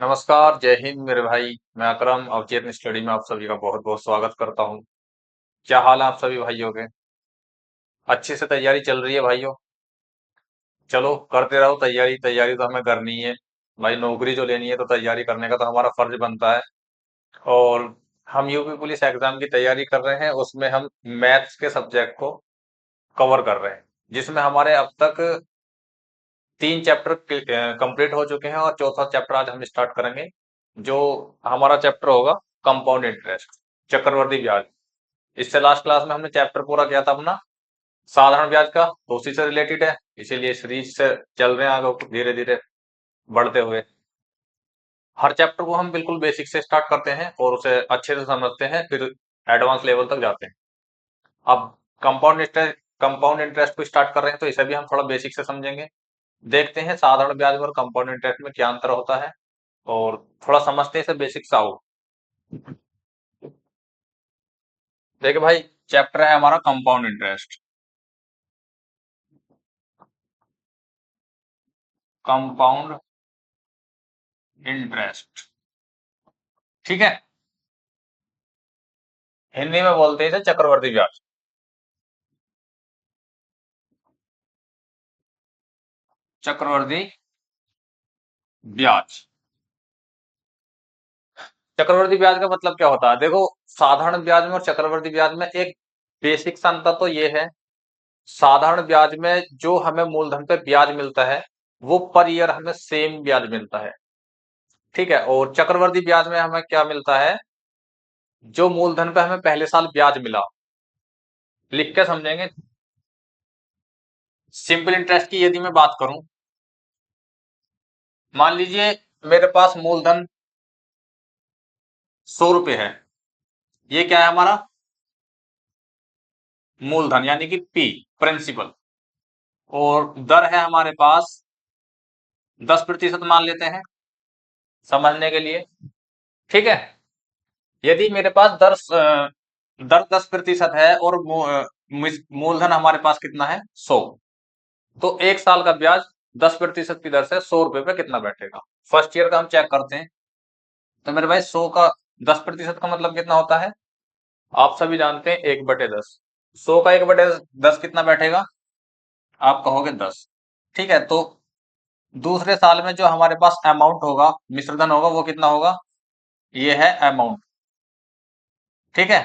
नमस्कार, जय हिंद मेरे भाई। मैं अकरम अवचेतन स्टडी में आप सभी का बहुत बहुत स्वागत करता हूँ। क्या हाल है आप सभी भाइयों के? अच्छे से तैयारी चल रही है भाइयों? चलो करते रहो तैयारी। तैयारी तो हमें करनी है भाई, नौकरी जो लेनी है तो तैयारी करने का तो हमारा फर्ज बनता है। और हम यूपी पुलिस एग्जाम की तैयारी कर रहे हैं, उसमें हम मैथ्स के सब्जेक्ट को कवर कर रहे हैं, जिसमें हमारे अब तक 3 चैप्टर कंप्लीट हो चुके हैं और चौथा चैप्टर आज हम स्टार्ट करेंगे। जो हमारा चैप्टर होगा कंपाउंड इंटरेस्ट, चक्रवर्ती ब्याज। इससे लास्ट क्लास में हमने चैप्टर पूरा किया था अपना साधारण ब्याज का, तो उसी से रिलेटेड है, इसीलिए सीरीज से चल रहे हैं आगे धीरे धीरे बढ़ते हुए। हर चैप्टर को हम बिल्कुल बेसिक से स्टार्ट करते हैं और उसे अच्छे से समझते हैं, फिर एडवांस लेवल तक जाते हैं। अब कंपाउंड इंटरेस्ट को स्टार्ट कर रहे हैं तो इसे भी हम थोड़ा बेसिक से समझेंगे। देखते हैं साधारण ब्याज और कंपाउंड इंटरेस्ट में क्या अंतर होता है, और थोड़ा समझते हैं इसे बेसिक से आओ। देखिए भाई, चैप्टर है हमारा कंपाउंड इंटरेस्ट। कंपाउंड इंटरेस्ट, ठीक है। हिंदी में बोलते हैं इसे चक्रवर्ती ब्याज। चक्रवर्ती ब्याज। चक्रवर्ती ब्याज का मतलब क्या होता है? देखो, साधारण ब्याज में और चक्रवर्ती ब्याज में एक बेसिक सा अंतर तो ये है। साधारण ब्याज में जो हमें मूलधन पे ब्याज मिलता है वो पर ईयर हमें सेम ब्याज मिलता है, ठीक है। और चक्रवर्ती ब्याज में हमें क्या मिलता है? जो मूलधन पे हमें पहले साल ब्याज मिला, लिख के समझेंगे। सिंपल इंटरेस्ट की यदि मैं बात करूं, मान लीजिए मेरे पास मूलधन 100 रुपए है। ये क्या है हमारा? मूलधन यानी कि पी, प्रिंसिपल। और दर है हमारे पास 10% मान लेते हैं समझने के लिए, ठीक है। यदि मेरे पास दर 10% है और मूलधन हमारे पास कितना है? 100। तो एक साल का ब्याज 10% की दर से 100 रुपए पे कितना बैठेगा? फर्स्ट ईयर का हम चेक करते हैं। तो मेरे भाई 100 का 10% का मतलब कितना होता है? आप सभी जानते हैं 1/10। 100 का 1/10 कितना बैठेगा? आप कहोगे 10, ठीक है। तो दूसरे साल में जो हमारे पास अमाउंट होगा, मिश्रधन होगा, वो कितना होगा? ये है अमाउंट, ठीक है।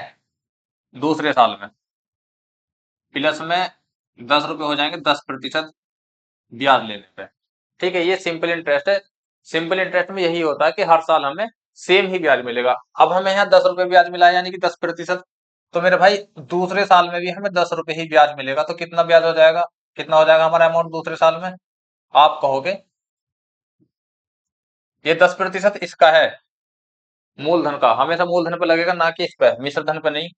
दूसरे साल में प्लस में 10 रुपए हो जाएंगे 10% ब्याज लेने पे, ठीक है। ये सिंपल इंटरेस्ट है। सिंपल इंटरेस्ट में यही होता है कि हर साल हमें सेम ही ब्याज मिलेगा। अब हमें यहाँ 10 रुपए ब्याज मिला है, यानी कि 10%। तो मेरे भाई दूसरे साल में भी हमें 10 रुपए ही ब्याज मिलेगा, तो कितना ब्याज हो जाएगा? कितना हो जाएगा हमारा अमाउंट दूसरे साल में? आप कहोगे ये 10% इसका है, मूलधन का। हमेशा मूलधन पे लगेगा, ना कि इस पे, मिश्रधन पे नहीं,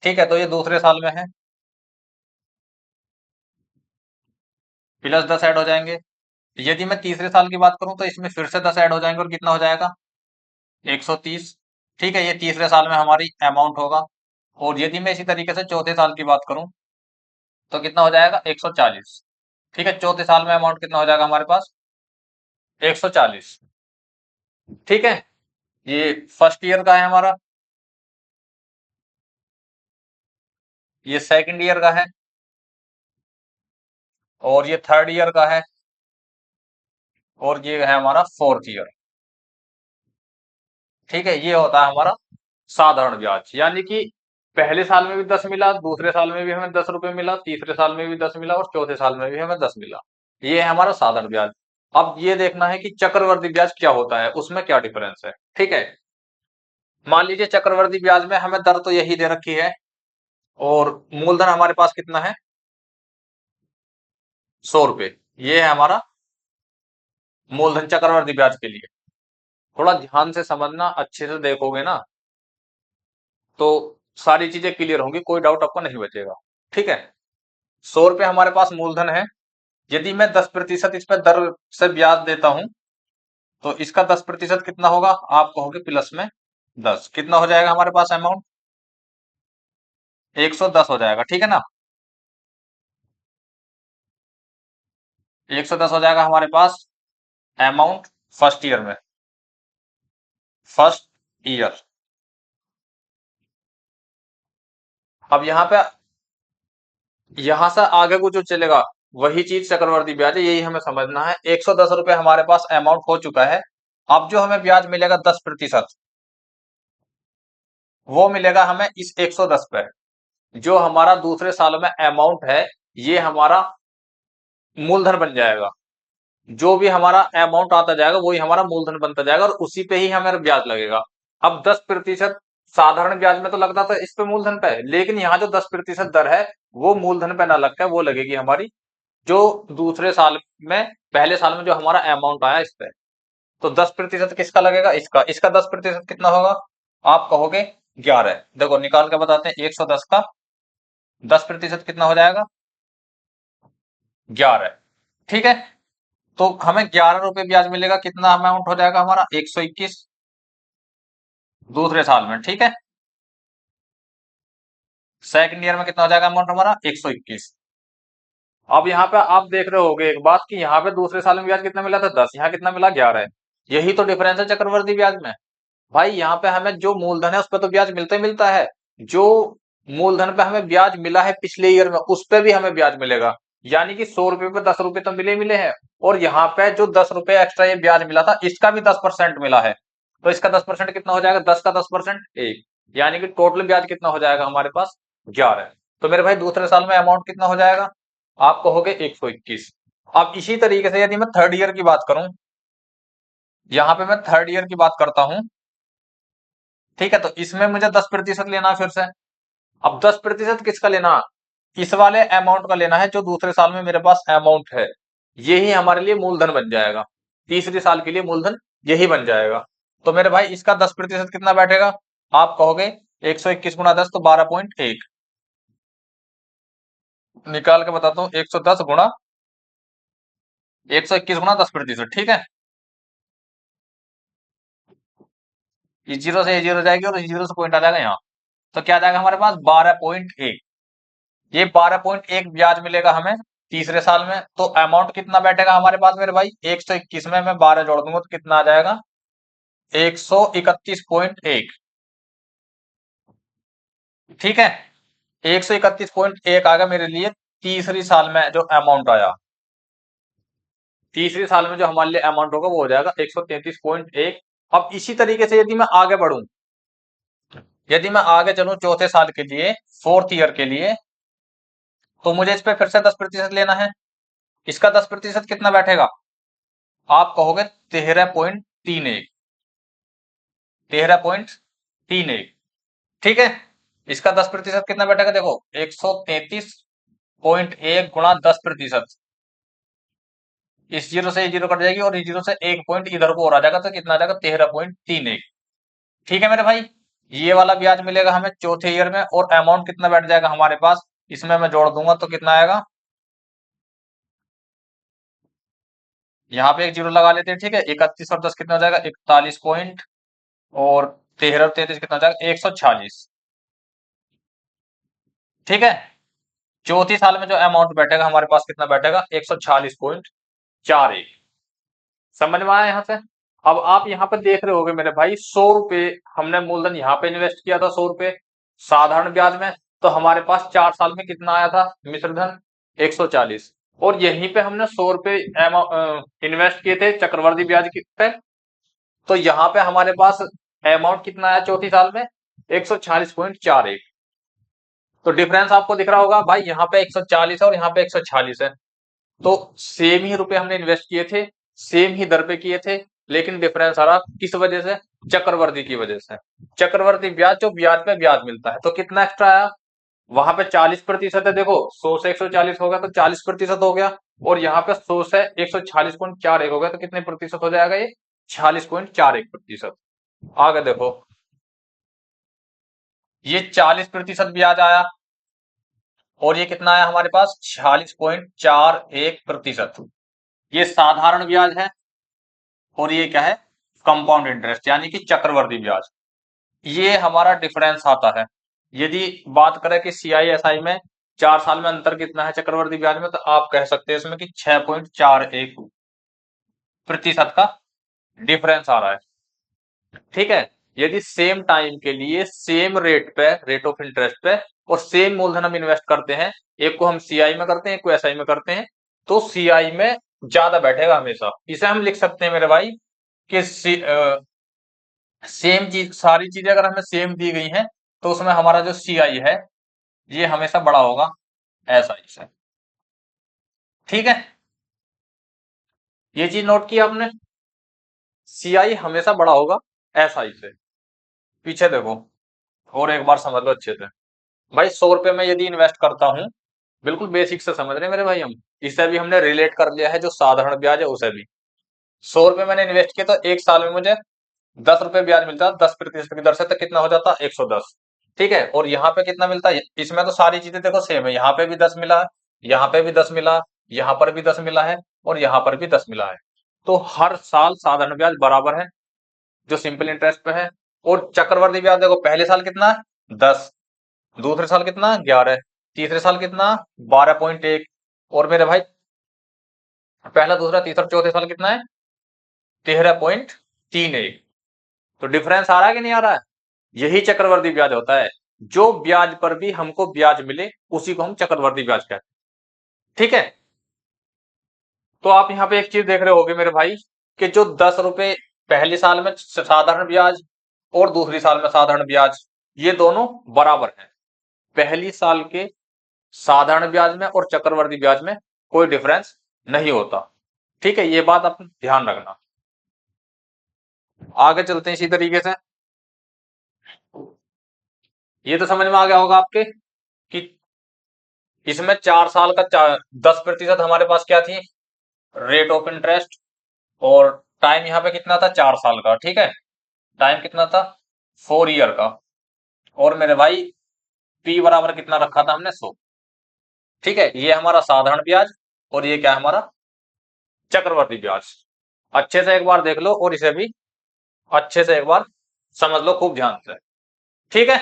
ठीक है। तो ये दूसरे साल में है, +10 ऐड हो जाएंगे। यदि मैं तीसरे साल की बात करूं तो इसमें फिर से 10 ऐड हो जाएंगे और कितना हो जाएगा? 130, ठीक है। ये तीसरे साल में हमारी अमाउंट होगा। और यदि मैं इसी तरीके से चौथे साल की बात करूं तो कितना हो जाएगा? 140, ठीक है। चौथे साल में अमाउंट कितना हो जाएगा हमारे पास? 140, ठीक है। ये फर्स्ट ईयर का है हमारा, ये सेकंड ईयर का है, और ये थर्ड ईयर का है, और ये है हमारा फोर्थ ईयर, ठीक है। ये होता है हमारा साधारण ब्याज। यानी कि पहले साल में भी 10 मिला, दूसरे साल में भी हमें 10 रुपए मिला, तीसरे साल में भी 10 मिला, और चौथे साल में भी हमें 10 मिला। ये है हमारा साधारण ब्याज। अब ये देखना है कि चक्रवर्ती ब्याज क्या होता है, उसमें क्या डिफरेंस है, ठीक है। मान लीजिए चक्रवर्ती ब्याज में हमें दर तो यही दे रखी है, और मूलधन हमारे पास कितना है? 100 रुपए। ये है हमारा मूलधन चक्रवर्ती ब्याज के लिए। थोड़ा ध्यान से समझना, अच्छे से देखोगे ना तो सारी चीजें क्लियर होंगी, कोई डाउट आपको नहीं बचेगा, ठीक है। 100 रुपए हमारे पास मूलधन है। यदि मैं 10% इस पर दर से ब्याज देता हूं तो इसका 10% कितना होगा? आप कहोगे प्लस में 10। कितना हो जाएगा हमारे पास अमाउंट? 110 हो जाएगा, ठीक है ना। 110 हो जाएगा हमारे पास अमाउंट फर्स्ट ईयर में। First year. अब यहां से आगे को जो चलेगा वही चीज चक्रवर्ती ब्याज है, यही हमें समझना है। 110 रुपए हमारे पास अमाउंट हो चुका है। अब जो हमें ब्याज मिलेगा 10%, वो मिलेगा हमें इस 110 पे। जो हमारा दूसरे साल में अमाउंट है ये हमारा मूलधन बन जाएगा। जो भी हमारा अमाउंट आता जाएगा वही हमारा मूलधन बनता जाएगा और उसी पे ही हमारा ब्याज लगेगा। अब 10% साधारण ब्याज में तो लगता था इस पे मूलधन पे, लेकिन यहाँ जो 10% दर है वो मूलधन पे ना लगकर वो लगेगी हमारी जो दूसरे साल में, पहले साल में जो हमारा अमाउंट आया इस पे। तो 10% किसका लगेगा? इसका। इसका 10% कितना होगा? आप कहोगे 11। देखो निकाल के बताते हैं, 110 का 10% कितना हो जाएगा? 11। ठीक है, तो हमें 11 रुपए ब्याज मिलेगा। कितना अमाउंट हो जाएगा हमारा? 121 दूसरे साल में। ठीक है, सेकंड ईयर में कितना हो जाएगा अमाउंट हमारा? 121। अब यहाँ पे आप देख रहे होगे एक बात कि यहाँ पे दूसरे साल में ब्याज कितना मिला था? 10। यहाँ कितना मिला? 11। यही तो डिफरेंस है चक्रवर्ती ब्याज में। भाई यहाँ पे हमें जो मूलधन है उस पर तो ब्याज मिलता ही मिलता है। जो मूलधन पे हमें ब्याज मिला है पिछले ईयर में उस पे भी हमें ब्याज मिलेगा। यानी कि 100 रुपए पे 10 रुपए तो मिले मिले हैं। और यहाँ पे जो 10 रुपए एक्स्ट्रा ये ब्याज मिला था इसका भी 10% मिला है। तो इसका 10% कितना हो जाएगा? 10 का 10% 1। यानी कि टोटल ब्याज कितना हो जाएगा हमारे पास? 11। तो मेरे भाई दूसरे साल में अमाउंट कितना हो जाएगा? आप कहोगे 121। अब इसी तरीके से यदि मैं थर्ड ईयर की बात करूं, यहाँ पे मैं थर्ड ईयर की बात करता हूं। ठीक है, तो इसमें मुझे 10% लेना है फिर से। अब 10% किसका लेना? इस वाले अमाउंट का लेना है जो दूसरे साल में मेरे पास अमाउंट है। यही हमारे लिए मूलधन बन जाएगा। तीसरे साल के लिए मूलधन यही बन जाएगा। तो मेरे भाई इसका 10% कितना बैठेगा? आप कहोगे 121 गुणा 10 तो 12.1। निकाल के बताता हूँ, 110 गुणा 121 गुणा 10%। ठीक है, इस जीरो से ये जीरो जाएगी और इस जीरो से पॉइंट आ जाएगा यहाँ। तो क्या आ जाएगा हमारे पास? 12.1। ये 12.1 ब्याज मिलेगा हमें तीसरे साल में। तो अमाउंट कितना बैठेगा हमारे पास मेरे भाई? 121 में मैं 12 जोड़ दूंगा तो कितना आ जाएगा? 131.1। ठीक है, 131.1 आ गया मेरे लिए तीसरी साल में जो अमाउंट आया। तीसरी साल में जो हमारे लिए अमाउंट होगा वो हो जाएगा 133.1। अब इसी तरीके से यदि मैं आगे बढ़ूं, यदि मैं आगे चलूं चौथे साल के लिए, फोर्थ ईयर के लिए, तो मुझे इस पे फिर से 10% लेना है। इसका 10% कितना बैठेगा? आप कहोगे 13.31। 13.31। ठीक है, इसका 10% कितना बैठेगा? देखो 133.1 गुणा 10%। इस जीरो से ये जीरो कट जाएगी और इस जीरो से एक पॉइंट इधर को और आ जाएगा तो कितना आ जाएगा? 13.31। ठीक है मेरे भाई, ये वाला ब्याज मिलेगा हमें चौथे ईयर में। और अमाउंट कितना बैठ जाएगा हमारे पास? इसमें मैं जोड़ दूंगा तो कितना आएगा? यहाँ पे एक जीरो लगा लेते हैं। ठीक है, 31 और 10 कितना हो जाएगा? 41 पॉइंट, और 13 और 33 कितना हो जाएगा? 146। ठीक है, चौथी साल में जो अमाउंट बैठेगा हमारे पास कितना बैठेगा? 146.41। समझ में आया यहाँ से? अब आप यहाँ पर देख रहे होगे मेरे भाई, 100 रुपए हमने मूलधन यहाँ पे इन्वेस्ट किया था, 100 रुपए साधारण ब्याज में। तो हमारे पास 4 साल में कितना आया था मिश्रधन? 140। और यहीं पे हमने 100 रुपए इन्वेस्ट किए थे चक्रवर्ती ब्याज पे। तो यहाँ पे हमारे पास अमाउंट कितना आया चौथी साल में? 146.41। तो डिफरेंस आपको दिख रहा होगा भाई, यहाँ पे 140 है और यहाँ पे 146 है। तो सेम ही रुपए हमने इन्वेस्ट किए थे, सेम ही दर पे किए थे, लेकिन डिफरेंस आ रहा किस वजह से? चक्रवर्ती की वजह से। चक्रवर्ती ब्याज जो ब्याज पे ब्याज मिलता है, तो कितना एक्स्ट्रा आया? वहां पे 40% है। देखो 100 से 140 हो गया तो 40% हो गया। और यहाँ पे 100 से 146.41 हो गया तो कितने प्रतिशत हो जाएगा ये? 46.41%। आगे देखो, ये 40% ब्याज आया और ये कितना आया हमारे पास? 46.41%। ये साधारण ब्याज है और ये क्या है? कंपाउंड इंटरेस्ट यानी कि चक्रवर्ती ब्याज। ये हमारा डिफरेंस आता है। यदि बात करें कि CISI में 4 साल में अंतर कितना है चक्रवर्ती ब्याज में, तो आप कह सकते हैं इसमें कि 6.41% का डिफरेंस आ रहा है। ठीक है। यदि सेम टाइम के लिए सेम रेट पे, रेट ऑफ इंटरेस्ट पे, और सेम मूलधन हम इन्वेस्ट करते हैं, एक को हम सीआई में करते हैं, एक को एसआई में करते हैं, तो सीआई में ज्यादा बैठेगा हमेशा। इसे हम लिख सकते हैं मेरे भाई कि सेम चीज, सारी चीजें अगर हमें सेम दी गई हैं, तो उसमें हमारा जो सीआई है ये हमेशा बड़ा होगा एसआई से। ठीक है, ये चीज नोट की आपने, सीआई हमेशा बड़ा होगा एसआई से। पीछे देखो और एक बार समझ लो अच्छे से। भाई 100 रुपए में यदि इन्वेस्ट करता हूं, बिल्कुल बेसिक से समझ रहे हैं मेरे भाई हम, इससे भी हमने रिलेट कर लिया है जो साधारण ब्याज है उसे भी। 100 रुपए मैंने इन्वेस्ट किया तो एक साल में मुझे 10 रुपए ब्याज मिलता है 10% की दर से, तो कितना हो जाता, 110। ठीक है, और यहाँ पे कितना मिलता है, इसमें तो सारी चीजें देखो सेम है, यहाँ पे भी 10 मिला है, यहाँ पे भी 10 मिला, यहाँ पर भी 10 मिला है, और यहाँ पर भी 10 मिला है। तो हर साल साधारण ब्याज बराबर है जो सिंपल इंटरेस्ट पे है। और चक्रवर्ती ब्याज देखो, पहले साल कितना है 10, दूसरे साल कितना 11, तीसरे साल कितना 12.1, और मेरे भाई पहला दूसरा तीसरा चौथे साल कितना है 13.31। तो डिफरेंस आ रहा है कि नहीं आ रहा है? यही चक्रवर्ती ब्याज होता है। जो ब्याज पर भी हमको ब्याज मिले उसी को हम चक्रवर्ती ब्याज कहते हैं। ठीक है, तो आप यहाँ पे एक चीज देख रहे होगे मेरे भाई कि जो 10 रुपए पहले साल में साधारण ब्याज और दूसरी साल में साधारण ब्याज, ये दोनों बराबर हैं। पहली साल के साधारण ब्याज में और चक्रवर्ती ब्याज में कोई डिफरेंस नहीं होता। ठीक है, ये बात आप ध्यान रखना। आगे चलते हैं इसी तरीके से। ये तो समझ में आ गया होगा आपके कि इसमें 4 साल का 10% हमारे पास क्या थी, रेट ऑफ इंटरेस्ट, और टाइम यहाँ पे कितना था 4 साल का। ठीक है, टाइम कितना था 4 ईयर का, और मेरे भाई पी बराबर कितना रखा था हमने 100। ठीक है, ये हमारा साधारण ब्याज और ये क्या है हमारा चक्रवर्ती ब्याज। अच्छे से एक बार देख लो और इसे भी अच्छे से एक बार समझ लो खूब ध्यान से। ठीक है,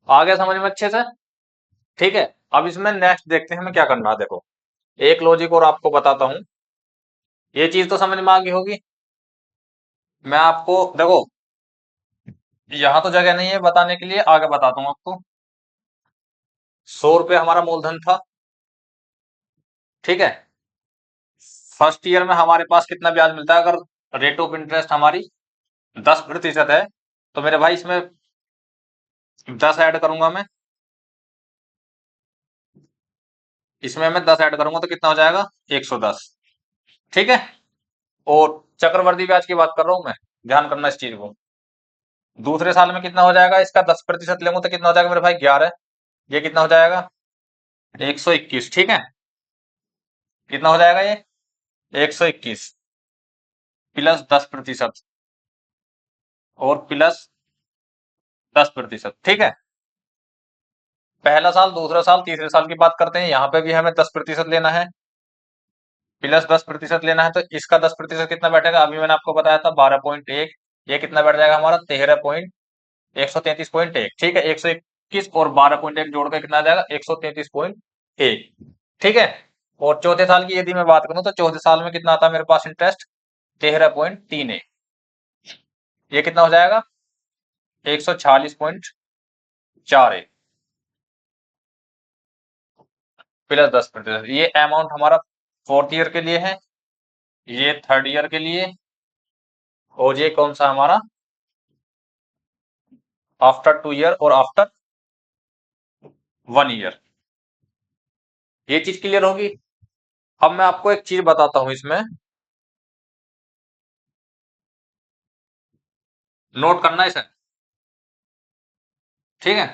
आ गया समझ में अच्छे से? ठीक है, अब इसमें नेक्स्ट देखते हैं हमें क्या करना है। देखो एक लॉजिक और आपको बताता हूं, ये चीज तो समझ में आ गई होगी। मैं आपको देखो, यहां तो जगह नहीं है बताने के लिए, आगे बताता हूं आपको। 100 रुपए हमारा मूलधन था। ठीक है, फर्स्ट ईयर में हमारे पास कितना ब्याज मिलता है, अगर रेट ऑफ इंटरेस्ट हमारी 10% है, तो मेरे भाई इसमें 10 ऐड करूंगा मैं, इसमें मैं 10 ऐड करूंगा तो कितना हो जाएगा 110। ठीक है, और चक्रवर्ती ब्याज की बात कर रहा हूं मैं, ध्यान करना इस चीज को। दूसरे साल में कितना हो जाएगा, इसका 10% लेंगे तो कितना हो जाएगा मेरे भाई 11, ये कितना हो जाएगा 121। ठीक है, कितना हो जाएगा ये 121 प्लस 10% और प्लस 10%। ठीक है, पहला साल दूसरा साल तीसरे साल की बात करते हैं, यहाँ पे भी हमें 10% लेना है, प्लस 10% लेना है, तो इसका 10% कितना बैठेगा, अभी मैंने आपको बताया था 12.1, ये कितना बैठ जाएगा हमारा 133.1। ठीक है, 121 और 12.1 जोड़ के कितना आ जाएगा 133.1। ठीक है, और चौथे साल की यदि मैं बात करूं तो चौथे साल में कितना आता है मेरे पास इंटरेस्ट 13.31, ये कितना हो जाएगा 146.41 प्लस 10%। ये अमाउंट हमारा फोर्थ ईयर के लिए है, ये थर्ड ईयर के लिए, और ये कौन सा हमारा आफ्टर 2 ईयर और आफ्टर 1 ईयर। ये चीज क्लियर होगी। अब मैं आपको एक चीज बताता हूं इसमें, नोट करना है इसे। ठीक है,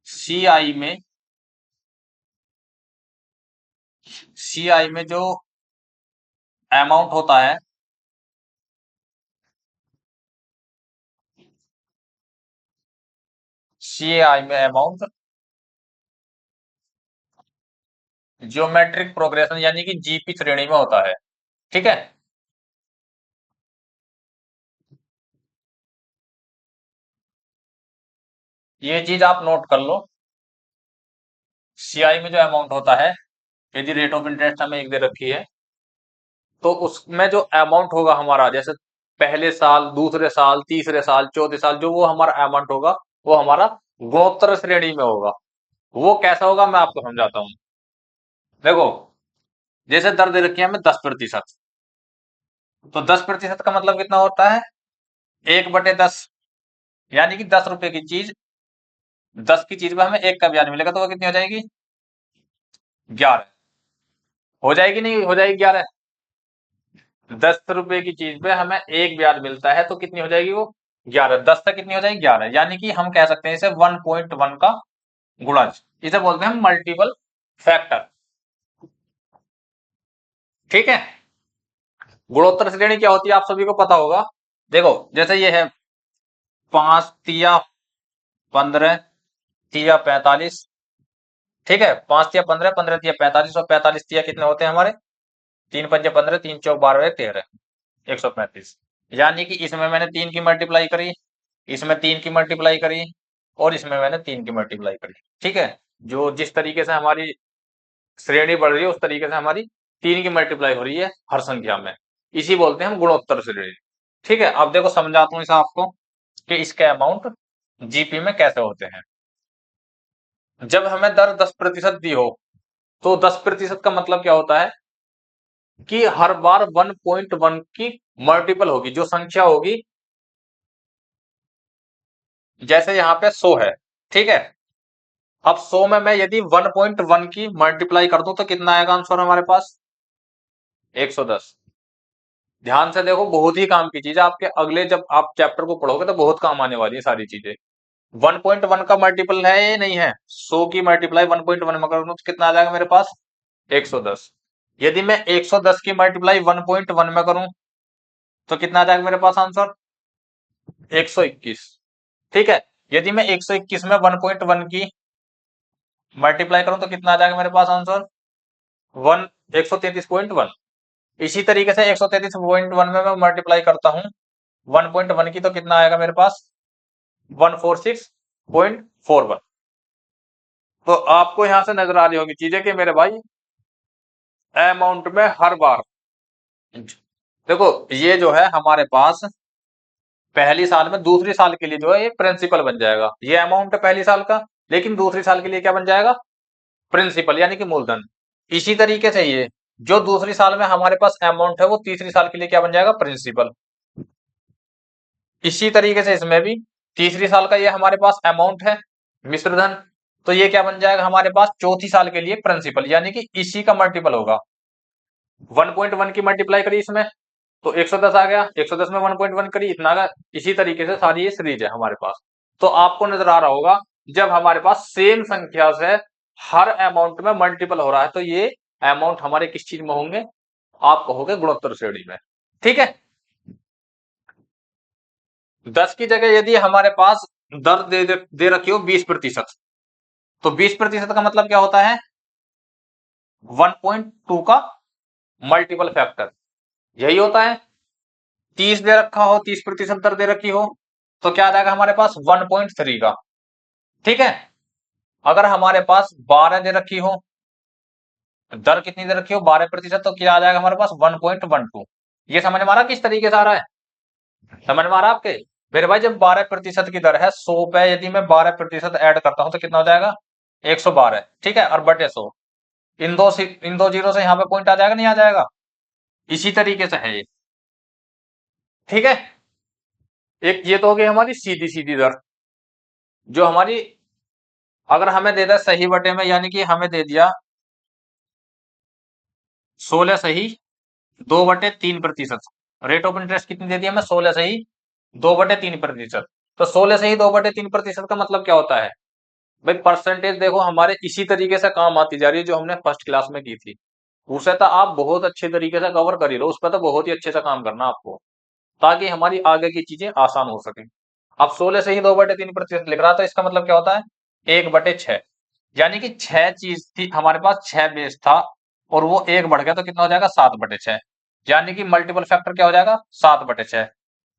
सीआई में, सीआई में जो अमाउंट होता है, सीआई में अमाउंट ज्योमेट्रिक प्रोग्रेशन यानी कि जीपी श्रेणी में होता है। ठीक है, ये चीज आप नोट कर लो। सीआई में जो अमाउंट होता है, यदि रेट ऑफ इंटरेस्ट हमें एक दे रखी है, तो उसमें जो अमाउंट होगा हमारा, जैसे पहले साल, दूसरे साल, तीसरे साल, चौथे साल, जो वो हमारा अमाउंट होगा, वो हमारा गुणोत्तर श्रेणी में होगा। वो कैसा होगा मैं आपको समझाता हूँ। देखो, जैसे दर दे रखी है हमें 10%, तो 10% का मतलब कितना होता है? 1/10, यानी कि 10 रुपए की चीज, 10 की चीज में हमें 1 का ब्याज मिलेगा, तो वो कितनी हो जाएगी? 11 हो जाएगी, नहीं हो जाएगी 11? 10 रुपए की चीज पे हमें 1 ब्याज मिलता है, तो कितनी हो जाएगी वो? 11। 10 तक कितनी हो जाएगी? 11। यानी कि हम कह सकते हैं इसे 1.1 का गुणज, इसे बोलते हैं मल्टीपल फैक्टर। ठीक है। गुणोत्तर श्रेणी क्या होती है आप सभी को पता होगा। देखो, जैसे ये है 5×15 ×45, ठीक है, 5×15, 15×45, और 45 कितने होते हैं हमारे? 3×5 = 15, 3×4 = 12, 13, 135। यानी कि इसमें मैंने 3 की मल्टीप्लाई करी, इसमें 3 की मल्टीप्लाई करी, और इसमें मैंने 3 की मल्टीप्लाई करी। ठीक है। जो जिस तरीके से हमारी श्रेणी बढ़ रही है, उस तरीके से हमारी 3 की मल्टीप्लाई हो रही है हर संख्या में। इसी बोलते हैं हम गुणोत्तर श्रेणी। ठीक है। अब देखो समझाता हूँ इसे आपको कि इसके अमाउंट जीपी में कैसे होते हैं। जब हमें दर 10% दी हो, तो 10% का मतलब क्या होता है कि हर बार 1.1 की मल्टीपल होगी, जो संख्या होगी। जैसे यहाँ पे 100 है, ठीक है। अब 100 में मैं यदि 1.1 की मल्टीप्लाई कर दूं, तो कितना आएगा आंसर हमारे पास? 110। ध्यान से देखो, बहुत ही काम की चीज है, आपके अगले जब आप चैप्टर को पढ़ोगे तो बहुत काम आने वाली है सारी चीजें। 1.1 का मल्टीपल है ये नहीं है? 100 की मल्टीप्लाई 1.1 में करूँ तो कितना आ जाएगा मेरे पास? 110। यदि मैं 110 की मल्टीप्लाई 1.1 में करूं, तो कितना आ जाएगा मेरे पास आंसर? 121। ठीक है। यदि मैं 121 में 1.1 की मल्टीप्लाई करूं, तो कितना आ जाएगा मेरे पास आंसर? 133.1। इसी तरीके से 133.1 में मैं मल्टीप्लाई करता हूं 1.1 की, तो कितना आएगा मेरे पास? 146.41। तो आपको यहां से नजर आ रही होगी चीजें कि मेरे भाई अमाउंट में हर बार, देखो ये जो है हमारे पास पहली साल में, दूसरी साल के लिए जो है ये प्रिंसिपल बन जाएगा। ये अमाउंट है पहली साल का, लेकिन दूसरी साल के लिए क्या बन जाएगा? प्रिंसिपल, यानी कि मूलधन। इसी तरीके से ये जो दूसरी साल में हमारे पास अमाउंट है, वो तीसरी साल के लिए क्या बन जाएगा? प्रिंसिपल। इसी तरीके से इसमें भी तीसरी साल का ये हमारे पास अमाउंट है, मिश्रधन, तो ये क्या बन जाएगा हमारे पास? चौथी साल के लिए प्रिंसिपल, यानी कि इसी का मल्टीपल होगा। 1.1 की मल्टीप्लाई करी इसमें, तो 110 आ गया, 110 में 1.1 करी, इतना आ गया। इसी तरीके से सारी ये सीरीज है हमारे पास। तो आपको नजर आ रहा होगा, जब हमारे पास सेम संख्या से हर अमाउंट में मल्टीपल हो रहा है, तो ये अमाउंट हमारे किस चीज में होंगे? आप कहोगे गुणोत्तर श्रेणी में। ठीक है। 10 की जगह यदि हमारे पास दर दे रखी हो 20%, तो 20% का मतलब क्या होता है? 1.2 का मल्टीपल फैक्टर, यही होता है। 30 दे रखा हो, 30% दर दे रखी हो, तो क्या आ जाएगा हमारे पास? 1.3 का। ठीक है। अगर हमारे पास 12 दे रखी हो, दर कितनी दे रखी हो? 12%, तो क्या आ जाएगा हमारे पास? 1.12। ये समझ में आ रहा किस तरीके से आ रहा है? समझ में आ रहा है आपके? मेरे भाई जब 12% की दर है 100 पे, यदि मैं 12% ऐड करता हूं, तो कितना हो जाएगा? 112। ठीक है, और बटे 100, इन दो जीरो से यहाँ पे पॉइंट आ जाएगा, नहीं आ जाएगा? इसी तरीके से है ये। ठीक है। एक ये तो हो गई हमारी सीधी सीधी दर, जो हमारी, अगर हमें दे दिया सही बटे में, यानी कि हमें दे दिया 16 सही 2/3%। रेट ऑफ इंटरेस्ट कितनी दे दी हमें? 16 सही 2/3%। तो 16 सही 2/3% का मतलब क्या होता है भाई? परसेंटेज देखो हमारे इसी तरीके से काम आती जा रही है, जो हमने फर्स्ट क्लास में की थी। उसे तो आप बहुत अच्छे तरीके से कवर कर ही लो, उस पर तो बहुत ही अच्छे से काम करना आपको, ताकि हमारी आगे की चीजें आसान हो सके। अब 16 से ही 2/3% लिख रहा, तो इसका मतलब क्या होता है? 1/6। यानी कि 6 चीज थी हमारे पास, 6 बेस था, और वो 1 बढ़ गया, तो कितना हो जाएगा? 7/6। यानी कि मल्टीपल फैक्टर क्या हो जाएगा? 7/6।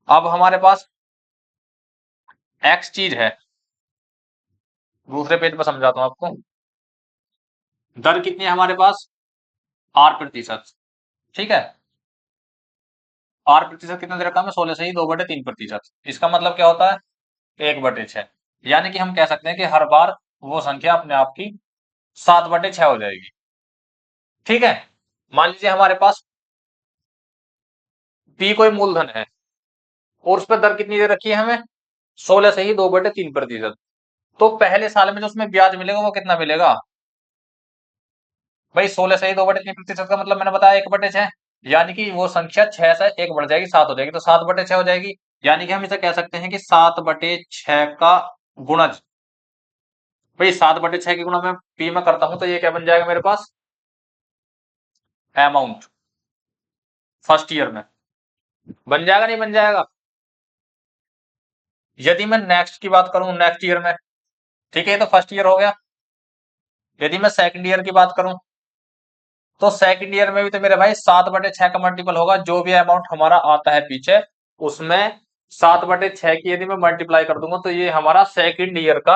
अब हमारे पास x चीज है, दूसरे पेज पर समझाता हूं आपको। दर कितनी है हमारे पास? आर प्रतिशत। ठीक है, आर प्रतिशत कितना दे रखा है? 16 से ही 2/3%। इसका मतलब क्या होता है? 1/6। यानी कि हम कह सकते हैं कि हर बार वो संख्या अपने आप की 7/6 हो जाएगी। ठीक है, मान लीजिए हमारे पास पी कोई मूलधन है और उस पर दर कितनी दे रखी है हमें? 16 से ही 2/3%। तो पहले साल में जो उसमें ब्याज मिलेगा वो कितना मिलेगा भाई? 16 से ही 2/3% का मतलब मैंने बताया 1/6। यानी कि वो संख्या 6 से 1 बढ़ जाएगी, 7 हो जाएगी, तो 7/6 हो जाएगी। यानी कि हम इसे कह सकते हैं कि 7/6 का गुणज। भाई 7/6 की गुणा मैं पी में करता हूं तो ये क्या बन जाएगा मेरे पास? अमाउंट फर्स्ट ईयर में बन जाएगा, नहीं बन जाएगा? यदि मैं नेक्स्ट की बात करूं, नेक्स्ट ईयर में, ठीक है, तो फर्स्ट ईयर हो गया। यदि मैं सेकंड ईयर की बात करूं तो सेकंड ईयर में भी तो मेरे भाई 7/6 का मल्टीपल होगा। जो भी अमाउंट हमारा आता है पीछे, उसमें 7/6 की यदि मैं मल्टीप्लाई कर दूंगा तो ये हमारा सेकंड ईयर का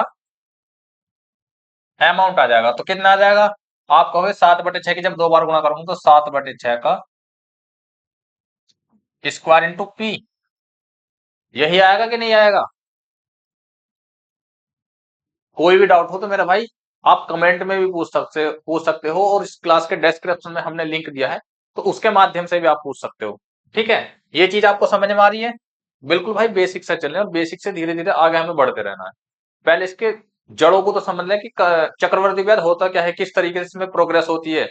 अमाउंट आ जाएगा। तो कितना आ जाएगा? आप कहोगे 7/6 की जब 2 बार गुणा करूंगा तो 7/6 का स्क्वायर इंटू पी, यही आएगा कि नहीं आएगा? कोई भी डाउट हो तो मेरा भाई आप कमेंट में भी पूछ सकते हो, और इस क्लास के डिस्क्रिप्शन में हमने लिंक दिया है, तो उसके माध्यम से भी आप पूछ सकते हो। ठीक है, ये चीज आपको समझ में आ रही है? बिल्कुल भाई, बेसिक से चलना है और बेसिक से धीरे धीरे आगे हमें बढ़ते रहना है। पहले इसके जड़ों को तो समझ लें कि चक्रवृद्धि ब्याज होता क्या है, किस तरीके से इसमें प्रोग्रेस होती है।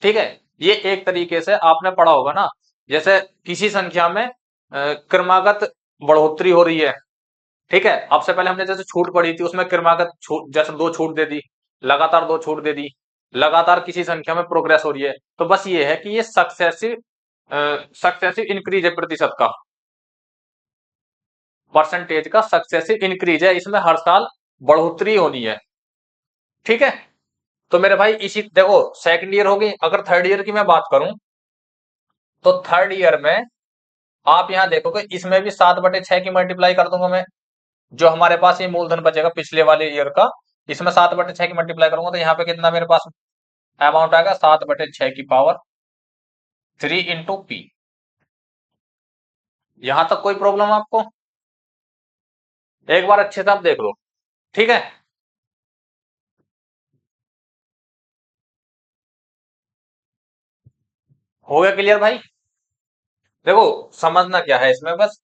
ठीक है, ये एक तरीके से आपने पढ़ा होगा ना, जैसे किसी संख्या में क्रमागत बढ़ोतरी हो रही है। ठीक है, अब से पहले हमने जैसे छूट पड़ी थी उसमें क्रमागत छूट, जैसे 2 छूट दे दी, लगातार 2 छूट दे दी, लगातार किसी संख्या में प्रोग्रेस हो रही है। तो बस ये है कि ये सक्सेसिव इंक्रीज है, प्रतिशत का, परसेंटेज का सक्सेसिव इंक्रीज है, इसमें हर साल बढ़ोतरी होनी है। ठीक है, तो मेरे भाई इसी देखो, सेकंड ईयर होगी, अगर थर्ड ईयर की मैं बात करूं तो थर्ड ईयर में आप यहां देखोगे इसमें भी 7/6 की मल्टीप्लाई कर दूंगा मैं। जो हमारे पास ये मूलधन बचेगा पिछले वाले ईयर का, इसमें 7/6 की मल्टीप्लाई करूंगा तो यहाँ पे कितना मेरे पास अमाउंट आएगा? 7/6 की पावर 3 इंटू पी। यहां तक कोई प्रॉब्लम आपको? एक बार अच्छे से आप देख लो। ठीक है, हो गया क्लियर भाई? देखो, समझना क्या है इसमें, बस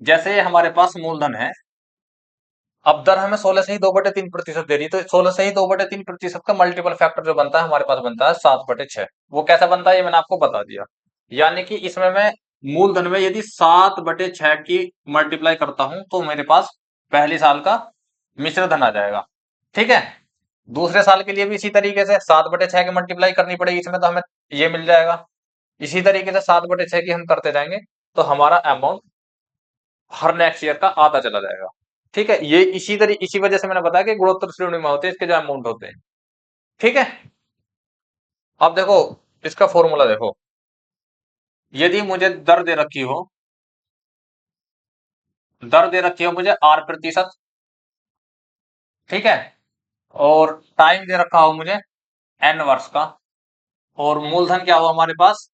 जैसे हमारे पास मूलधन है, अब दर हमें 16 से ही 2/3% दे रही है, तो 16 से ही 2/3% का मल्टीपल फैक्टर जो बनता है हमारे पास बनता है 7/6। वो कैसा बनता है ये मैंने आपको बता दिया। यानी कि इसमें मैं मूलधन में यदि 7/6 की मल्टीप्लाई करता हूं तो मेरे पास पहले साल का मिश्र धन आ जाएगा। ठीक है, दूसरे साल के लिए भी इसी तरीके से 7/6 की मल्टीप्लाई करनी पड़ेगी, इसमें तो हमें ये मिल जाएगा। इसी तरीके से 7/6 की हम करते जाएंगे तो हमारा अमाउंट हर नेक्स्ट ईयर का आता चला जाएगा। ठीक है, ये इसी वजह से मैंने बताया कि गुणोत्तर श्रेणी में होते हैं इसके जो अमाउंट होते हैं। ठीक है, अब देखो इसका फॉर्मूला देखो। यदि मुझे दर दे रखी हो मुझे आर प्रतिशत, ठीक है, और टाइम दे रखा हो मुझे एन वर्ष का, और मूलधन क्या हो हमारे पास?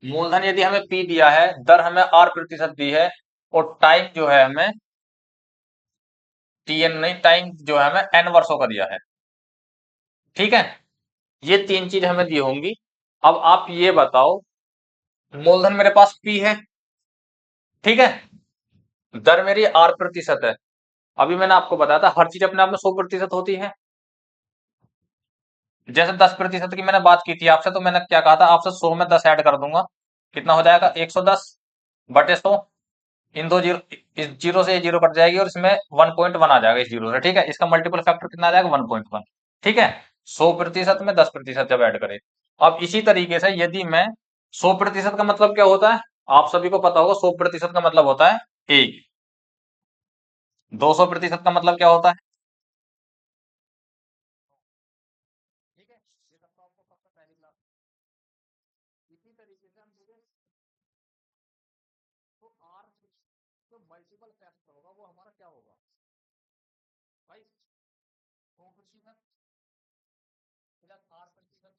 मूलधन यदि हमें पी दिया है, दर हमें आर प्रतिशत दी है, और टाइम जो है हमें टी एन नहीं, टाइम जो है हमें एन वर्षों का दिया है। ठीक है, ये 3 चीज हमें दी होंगी। अब आप ये बताओ, मूलधन मेरे पास पी है, ठीक है, दर मेरी आर प्रतिशत है। अभी मैंने आपको बताया था हर चीज अपने आप में 100% होती है। जैसे 10% की मैंने बात की थी आपसे, तो मैंने क्या कहा था आपसे? 100 में 10 ऐड कर दूंगा, कितना हो जाएगा? 110/100। इन दो जीरो, इस जीरो से ये जीरो कट जाएगी और इसमें 1.1 आ जाएगा इस जीरो से। ठीक है, इसका मल्टीपल फैक्टर कितना आ जाएगा? 1.1। ठीक है, 100% में 10% जब ऐड करें। अब इसी तरीके से यदि मैं 100% का मतलब क्या होता है आप सभी को पता होगा? 100% का मतलब होता है 1। 200% का मतलब क्या होता है? ठीक है, ये सब तो आपको सबसे पहली क्लास। इसी तरीके से हम देखें तो आर, तो मल्टीपल फैक्टर होगा वो हमारा क्या होगा भाई, 100% प्लस आर प्रतिशत।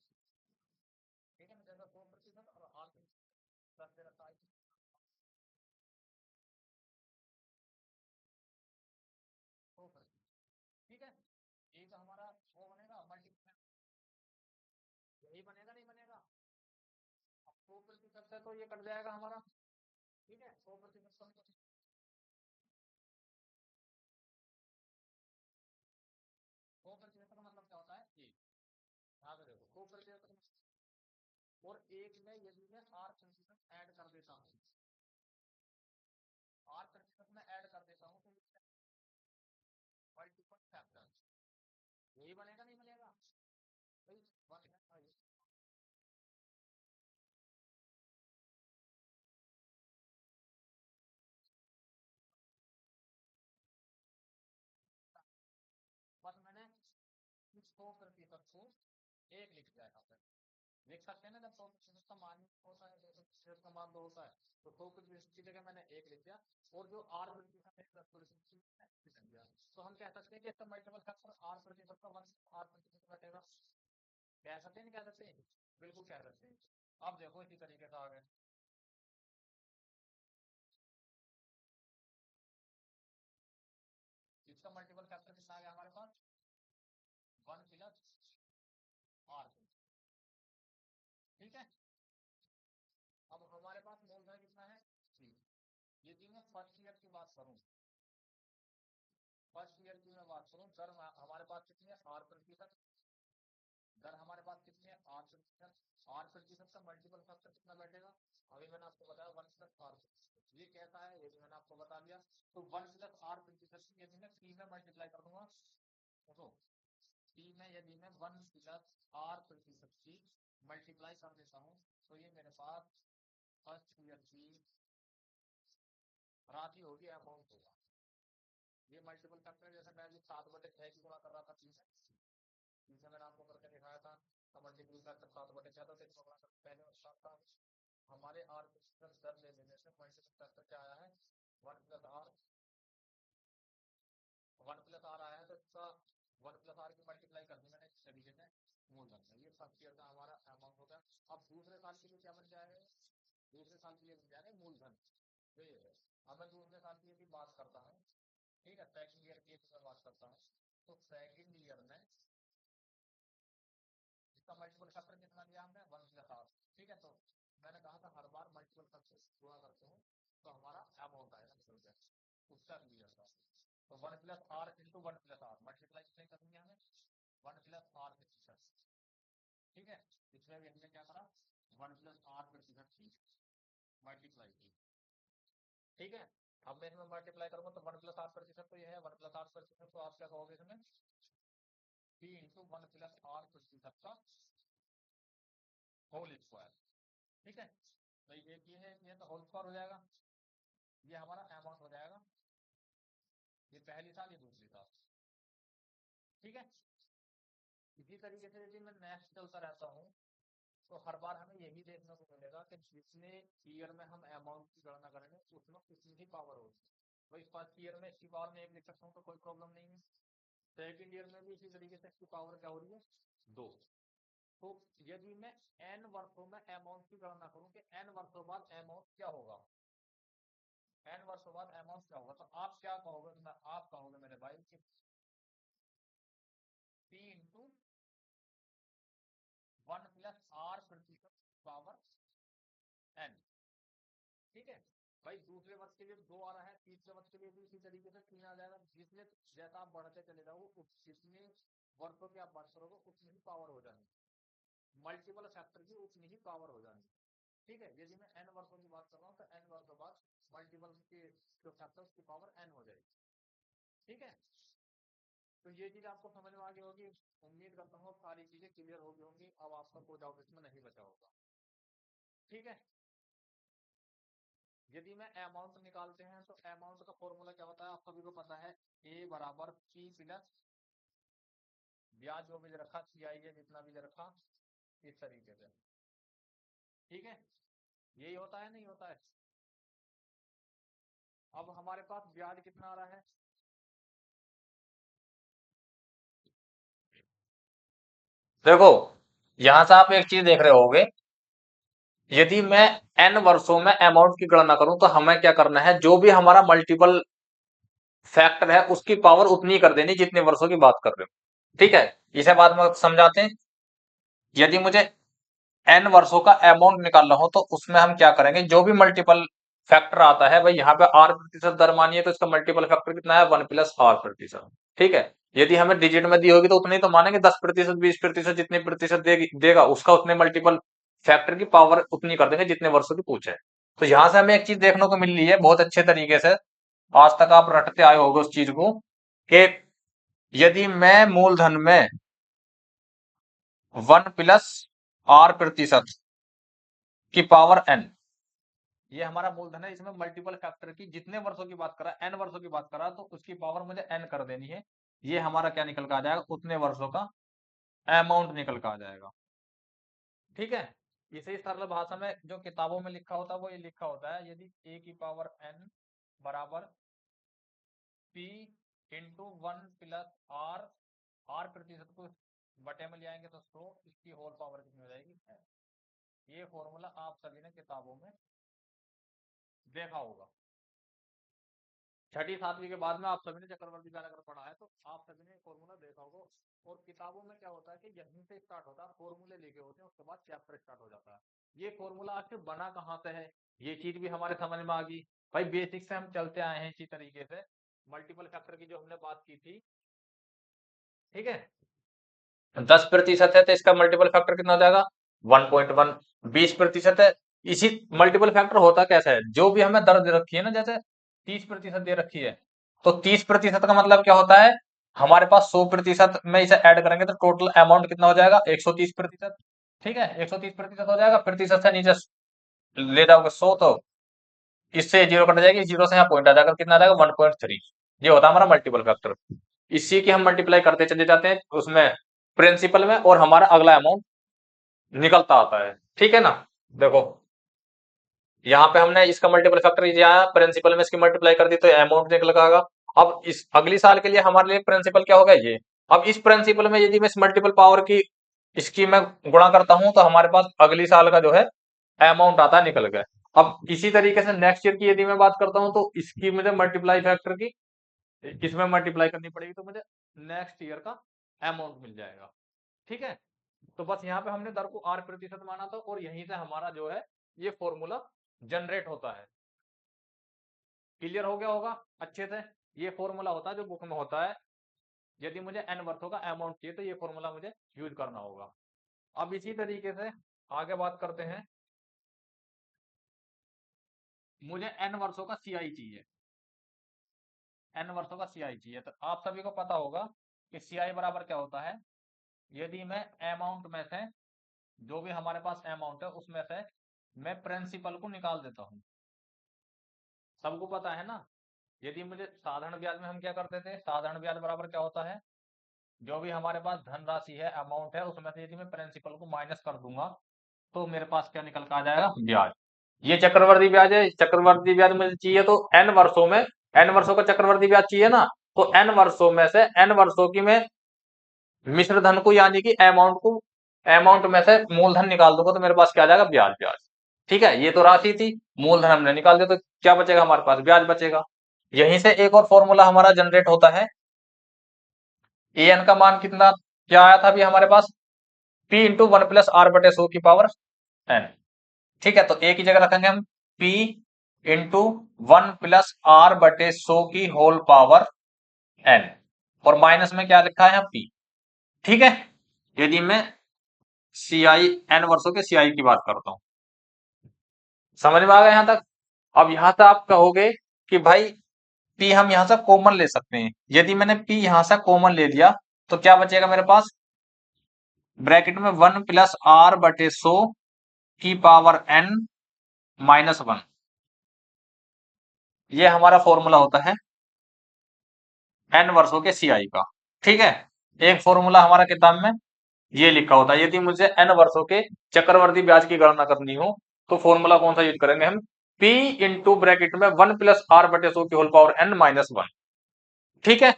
ठीक है ना, जैसा 100% और आर प्लस दे रखा है, ठीक है। एक हमारा वो बनेगा मल्टीपल, यही बनेगा नहीं बनेगा। अब 100% से तो ये कट जाएगा हमारा, ठीक है। 100% 100% का मतलब क्या होता है ये, याद रखो 100%। और एक में यदि मैं आर प्रतिशत ऐड कर देता हूँ, आर प्रतिशत में ऐड कर देता हूँ तो मल्टीपल फैक्टर यही बनेगा नहीं बनेगा भाई, बनेगा। बस मैंने इस 100% को एक लिख दिया यहाँ पे, लिख सकते हैं ना, जब 100% का मान होता है, 100% का मान 2 होता है, तो 100% की जगह मैंने एक लिख दिया। और जो आर प्रतिशत है 10% लिख दिया, तो हम कह सकते हैं कि इसका मल्टीपल फैक्टर आर प्रतिशत का 1 आर प्रतिशत घटेगा। कह सकते हैं नहीं कह सकते, बिल्कुल कह सकते हैं। अब देखो इसी तरीके से आगे, इसका मल्टीपल फैक्टर कितना आ गया हमारे पास, 1 प्लस आर, ठीक है। अब हमारे पास मूलधन कितना है 3। यदि मैं फर्स्ट ईयर की बात करूं, फर्स्ट ईयर की मैं बात करूं, दर हमारे पास कितनी है 8%, दर हमारे पास कितनी है 8%। 8% का मल्टीपल फैक्टर कितना बैठेगा, अभी मैंने आपको बताया 1 प्लस आर, ये कैसा है ये भी मैंने आपको बता दिया। तो 1 प्लस आर प्रतिशत यदि मैं 3 में मल्टीप्लाई कर दूंगा, तो 3 में यदि मैं 1 प्लस आर प्रतिशत की मल्टीप्लाई कर देता हूँ, तो ये मेरे पास फर्स्ट ईयर की राशि होगी, अमाउंट होगा। ये मल्टीपल फैक्टर जैसे मैं अभी 7/6 की गुणा कर रहा था, चीज जिसे मैंने आपको करके दिखाया था, मल्टीपल फैक्टर 7/6 था, तो गुणा कर पहले स्टार्ट था। हमारे आर दर ले लेने से मल्टीपल फैक्टर क्या आया है 1 प्लस आर, 1 प्लस आर आया है, तो इसका 1 प्लस आर की मल्टीप्लाई कर दी मैंने इस तरीके से, मूलधन ये फर्स्ट ईयर का हमारा अमाउंट होगा। अब दूसरे साल के लिए क्या बन जाएगा, दूसरे साल के लिए बन जाएगा मूलधन, तो ये है। अब मैं दूसरे साल की यदि बात करता हूँ, ठीक है, सेकंड ईयर की यदि मैं बात करता हूँ, तो सेकंड ईयर में इसका मल्टीपल फैक्टर कितना दिया हमने 1 प्लस आर, ठीक है। तो मैंने कहा था हर बार मल्टीपल फैक्टर गुणा करते हैं तो हमारा अमाउंट आएगा, उसका क्लियर था। तो 1 plus R into 1 plus R multiply कितने करेंगे हमें 1 प्लस आर प्रतिशत, ठीक है। पिछले भी हमने क्या करा 1 प्लस आर प्रतिशत की मल्टीप्लाई की, ठीक है। अब मैं इसमें मल्टीप्लाई करूंगा तो 1 प्लस आर प्रतिशत तो ये है 1 प्लस आर प्रतिशत, तो आप क्या कहोगे इसमें पी इंटू 1 प्लस आर प्रतिशत का होल स्क्वायर, ठीक है। तो ये तो होल स्क्वायर हो जाएगा, ये हमारा अमाउंट हो जाएगा, ये पहली साल ये दूसरी साल, ठीक है। इसी तरीके से यदि मैं नेक्स्ट चलता रहता हूँ, तो हर बार हमें यही देखने को मिलेगा कि जितने ईयर में हम अमाउंट की गणना करेंगे उसमें कितनी ही पावर होगी। भाई फर्स्ट ईयर में इसकी पावर में 1 लिख सकता हूँ तो कोई प्रॉब्लम नहीं है, सेकंड ईयर में भी इसी तरीके से इसकी पावर क्या हो रही है 2। तो यदि मैं n वर्षों में अमाउंट की गणना करूं कि n वर्षों बाद अमाउंट क्या होगा, n वर्षों बाद अमाउंट क्या होगा, तो आप क्या कहोगे, तो आप कहोगे मेरे भाई कि p इंटू 1 प्लस आर प्रतिशत पावर n, ठीक है। भाई दूसरे वर्ष के लिए 2 आ रहा है, तीसरे वर्ष के लिए भी इसी तरीके से 3 आ जाएगा, जिसमें जैसा आप बढ़ते चले जाओ जितने वर्षों के आप बढ़ करोगे उतनी ही पावर हो जाएगी, मल्टीपल फैक्टर की उतनी ही पावर हो जाएगी, ठीक है। यदि मैं n वर्षों की बात कर रहा हूँ तो n वर्षों बाद मल्टीपल की जो फैक्टर उसकी पावर n हो जाएगी, ठीक है। तो ये चीज आपको समझ में आ गई होगी, उम्मीद करता हूँ सारी चीजें क्लियर हो गई होंगी, अब आपका कोई डाउट इसमें नहीं बचा होगा, ठीक है। यदि मैं अमाउंट निकालते हैं तो अमाउंट का फॉर्मूला क्या होता है आप सभी को पता है, ए बराबर पी प्लस ब्याज जो भी रखा CI है जितना भी रखा, इस तरीके से, ठीक है। यही होता है नहीं होता है। अब हम हमारे पास ब्याज कितना आ रहा है, देखो यहां से आप एक चीज देख रहे होगे, यदि मैं n वर्षों में अमाउंट की गणना करूं तो हमें क्या करना है, जो भी हमारा मल्टीपल फैक्टर है उसकी पावर उतनी ही कर देनी जितने वर्षों की बात कर रहे हो। ठीक है, इसे बाद में समझाते हैं। यदि मुझे n वर्षों का अमाउंट निकालना हो तो उसमें हम क्या करेंगे, जो भी मल्टीपल फैक्टर आता है भाई, यहाँ पे r प्रतिशत दर मानिए तो इसका मल्टीपल फैक्टर कितना है, 1 प्लस r प्रतिशत। ठीक है, यदि हमें डिजिट में दी होगी तो उतनी तो मानेंगे, 10%, 20%, जितने प्रतिशत देगा उसका उतने मल्टीपल फैक्टर की पावर उतनी कर देंगे जितने वर्षों की पूछे। तो यहां से हमें एक चीज देखने को मिल रही है बहुत अच्छे तरीके से, आज तक आप रटते आए होगे उस चीज को, कि यदि मैं मूलधन में 1 प्लस r प्रतिशत की पावर n, ये हमारा मूलधन है, इसमें मल्टीपल फैक्टर की जितने वर्षों की बात करा, n वर्षों की बात करा, तो उसकी पावर मुझे n कर देनी है। ये हमारा क्या निकल कर आ जाएगा, उतने वर्षों का अमाउंट निकल कर आ जाएगा। ठीक है, इसे सरल भाषा में जो किताबों में लिखा होता है वो ये लिखा होता है, यदि a की पावर n बराबर p इंटू 1 प्लस r प्रतिशत को बटे में ले आएंगे तो 100, इसकी होल पावर कितनी हो जाएगी, n। ये फॉर्मूला आप सभी ने किताबों में देखा होगा। छठी सातवीं के बाद में आप सभी ने चक्रवर्ती ब्याज अगर पढ़ा है तो आप सभी ने फॉर्मूला देखा होगा। और किताबों में क्या होता है कि यहीं से स्टार्ट होता है, फॉर्मूले लिखे होते हैं, उसके बाद चैप्टर स्टार्ट हो जाता है। ये फॉर्मूला आखिर बना कहाँ से है, ये चीज भी हमारे समझ में आ गई। भाई बेसिक से हम चलते आए हैं इसी तरीके से, मल्टीपल फैक्टर की जो हमने बात की थी। ठीक है, 10% है तो इसका मल्टीपल फैक्टर कितना हो जाएगा, 1.1। 20% है, इसी मल्टीपल फैक्टर होता कैसा है, जो भी हमें दर दे रखी है ना, जैसे 30% दे रखी है, तो 30% का मतलब क्या होता है, हमारे पास 100% में इसे ऐड करेंगे तो टोटल अमाउंट कितना हो जाएगा, 130%। ठीक है, 130% हो जाएगा, प्रतिशत से नीचे ले जाओगे 100 तो इससे जीरो कट जाएगी, जीरो से यहाँ पॉइंट आ जाएगा, कितना आ जाएगा 1.3। ये होता है हमारा मल्टीपल फैक्टर। इसी की हम मल्टीप्लाई करते चले जाते हैं उसमें प्रिंसिपल में, और हमारा अगला अमाउंट निकलता आता है। ठीक है ना, देखो यहाँ पे हमने इसका मल्टीपल फैक्टर दिया, प्रिंसिपल में इसकी मल्टीप्लाई कर दी तो अमाउंट निकल आएगा। अब इस अगली साल के लिए हमारे लिए प्रिंसिपल क्या होगा, ये। अब इस प्रिंसिपल में यदि मैं इस मल्टीपल पावर की इसकी मैं गुणा करता हूं तो हमारे पास अगली साल का जो है अमाउंट आता है निकल गया। अब इसी तरीके से नेक्स्ट ईयर की यदि मैं बात करता हूं तो इसकी मुझे मल्टीप्लाई फैक्टर की इसमें मल्टीप्लाई करनी पड़ेगी तो मुझे नेक्स्ट ईयर का अमाउंट मिल जाएगा। ठीक है, तो बस यहाँ पे हमने दर को r प्रतिशत माना था और यहीं से हमारा जो है ये फॉर्मूला जनरेट होता है। क्लियर हो गया होगा अच्छे से, ये फॉर्मूला होता है जो बुक में होता है, यदि मुझे n वर्षों का अमाउंट चाहिए तो ये फॉर्मूला मुझे यूज करना होगा। अब इसी तरीके से आगे बात करते हैं, मुझे n वर्षों का CI चाहिए, n वर्षों का CI चाहिए, तो आप सभी को पता होगा कि CI बराबर क्या होता है, यदि मैं अमाउंट में से जो भी हमारे पास अमाउंट है उसमें से मैं प्रिंसिपल को निकाल देता हूं, सबको पता है ना। यदि मुझे साधारण ब्याज में हम क्या करते थे, साधारण ब्याज बराबर क्या होता है, जो भी हमारे पास धनराशि है अमाउंट है उसमें से यदि मैं प्रिंसिपल को माइनस कर दूंगा तो मेरे पास क्या निकल कर आ जाएगा, ब्याज। ये चक्रवर्ती ब्याज है, चक्रवर्ती ब्याज मुझे चाहिए तो n वर्षों में, n वर्षों का चक्रवर्ती ब्याज चाहिए ना, तो n वर्षों में से n वर्षों की मैं मिश्र धन को यानी कि अमाउंट को, अमाउंट में से मूलधन निकाल दूंगा तो मेरे पास क्या आ जाएगा, ब्याज। ब्याज ठीक है, ये तो राशि थी, मूलधन हमने निकाल दिया तो क्या बचेगा हमारे पास, ब्याज बचेगा। यहीं से एक और फॉर्मूला हमारा जनरेट होता है, an का मान कितना क्या आया था अभी हमारे पास, p इंटू 1 प्लस r बटे 100 की पावर n। ठीक है, तो a की जगह रखेंगे हम p इंटू 1 प्लस r बटे 100 की होल पावर n, और माइनस में क्या लिखा है p। ठीक है, यदि मैं CI n वर्षों के CI की बात करता हूं, समझ में आ गया यहां तक। अब यहां से आप कहोगे कि भाई P हम यहां से कॉमन ले सकते हैं, यदि मैंने P यहां से कॉमन ले लिया तो क्या बचेगा मेरे पास, ब्रैकेट में 1 प्लस r बटे 100 की पावर n माइनस 1, ये हमारा फॉर्मूला होता है n वर्षों के CI का। ठीक है, एक फॉर्मूला हमारा किताब में ये लिखा होता है, यदि मुझे n वर्षों के चक्रवर्ती ब्याज की गणना करनी हो तो फॉर्मूला कौन सा यूज करेंगे हम, P इंटू ब्रैकेट में 1+r/(n-1). ठीक है,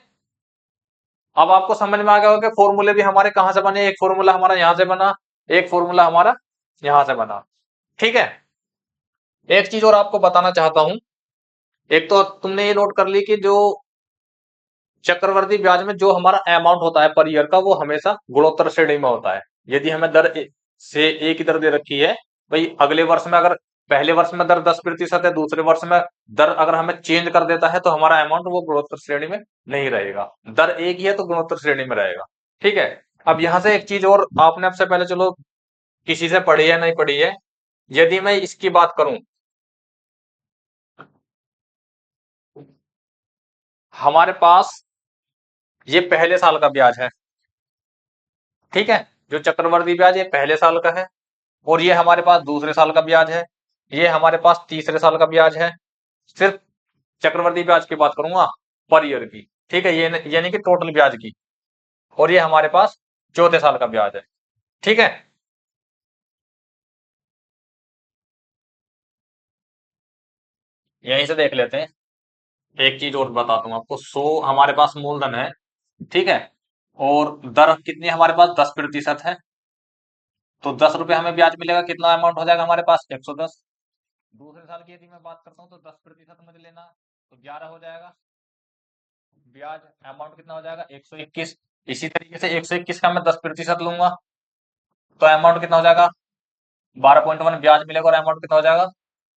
अब आपको समझ में आ गया होगा फॉर्मूले भी हमारे कहां से बने, एक फॉर्मूला हमारा यहां से बना, एक फॉर्मूला हमारा यहां से बना। ठीक है, एक चीज और आपको बताना चाहता हूं, एक तो तुमने ये नोट कर ली कि जो चक्रवर्ती ब्याज में जो हमारा अमाउंट होता है पर ईयर का, वो हमेशा गुणोत्तर श्रेणी में होता है। यदि हमें दर से एक ही दर दे रखी है, भाई अगले वर्ष में अगर पहले वर्ष में दर 10% है, दूसरे वर्ष में दर अगर हमें चेंज कर देता है, तो हमारा अमाउंट वो गुणोत्तर श्रेणी में नहीं रहेगा। दर एक ही है तो गुणोत्तर श्रेणी में रहेगा। ठीक है, अब यहां से एक चीज और आपने आपसे पहले, चलो किसी से पढ़ी है नहीं पढ़ी है, यदि मैं इसकी बात करूं, हमारे पास ये पहले साल का ब्याज है। ठीक है, जो चक्रवर्ती ब्याज ये पहले साल का है, और ये हमारे पास दूसरे साल का ब्याज है, ये हमारे पास तीसरे साल का ब्याज है। सिर्फ चक्रवर्ती ब्याज की बात करूंगा पर ईयर की। ठीक है, ये यानी कि टोटल ब्याज की, और ये हमारे पास चौथे साल का ब्याज है। ठीक है, यहीं से देख लेते हैं। एक चीज और बताता हूं आपको, 100 हमारे पास मूलधन है। ठीक है, और दर कितनी हमारे पास 10% है, तो 10 रुपए हमें ब्याज मिलेगा, कितना अमाउंट हो जाएगा हमारे पास 110। दूसरे साल की यदि मैं बात करता हूँ तो 10% मुझे लेना, तो 11 हो जाएगा ब्याज। अमाउंट कितना हो जाएगा 121। इसी तरीके से 121 का मैं 10% लूंगा, तो अमाउंट कितना हो जाएगा 12.1 ब्याज मिलेगा, और अमाउंट कितना हो जाएगा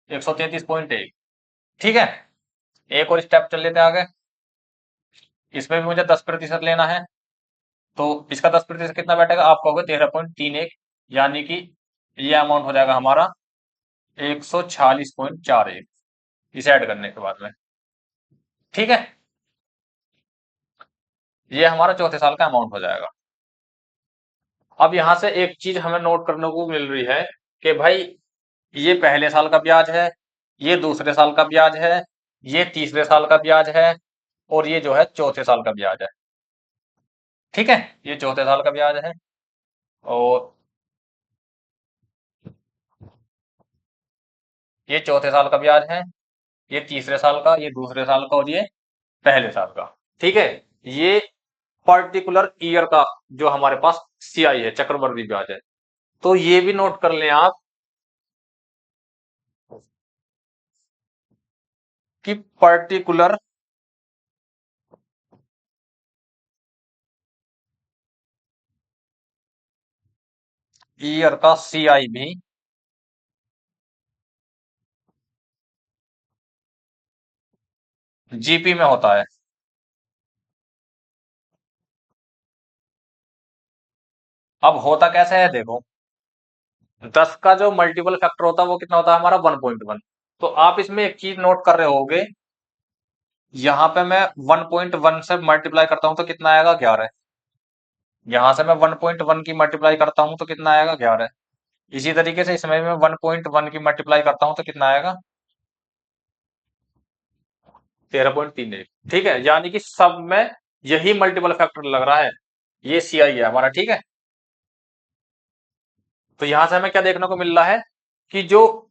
133.1। ठीक है, एक और स्टेप चल लेते हैं आगे। इसमें भी मुझे 10% लेना है, तो इसका 10% कितना बैठेगा, आप कहोगे 13.31, यानी कि ये अमाउंट हो जाएगा हमारा 146.41 इसे ऐड करने के बाद में। ठीक है, ये हमारा चौथे साल का अमाउंट हो जाएगा। अब यहां से एक चीज हमें नोट करने को मिल रही है कि भाई ये पहले साल का ब्याज है, ये दूसरे साल का ब्याज है, ये तीसरे साल का ब्याज है, और ये जो है चौथे साल का ब्याज है। ठीक है, ये चौथे साल का ब्याज है, और ये चौथे साल का ब्याज है, ये तीसरे साल का, ये दूसरे साल का, और ये पहले साल का। ठीक है, ये पर्टिकुलर ईयर का जो हमारे पास सीआई है, चक्रवर्ती ब्याज है। तो ये भी नोट कर लें आप कि पर्टिकुलर ईयर का सीआई भी जीपी में होता है। अब होता कैसे है देखो, 10 का जो मल्टीपल फैक्टर होता है वो कितना होता है हमारा 1.1। तो आप इसमें एक चीज नोट कर रहे होगे, यहां पे मैं 1.1 से मल्टीप्लाई करता हूं तो कितना आएगा 11। यहां से मैं 1.1 की मल्टीप्लाई करता हूं तो कितना आएगा 11। इसी तरीके से इसमें मैं 1.1 की मल्टीप्लाई करता हूं तो कितना आएगा 13.31। ठीक है, यानी कि सब में यही मल्टीपल फैक्टर लग रहा है, ये सीआई है हमारा। ठीक है, तो यहां से हमें क्या देखने को मिल रहा है कि जो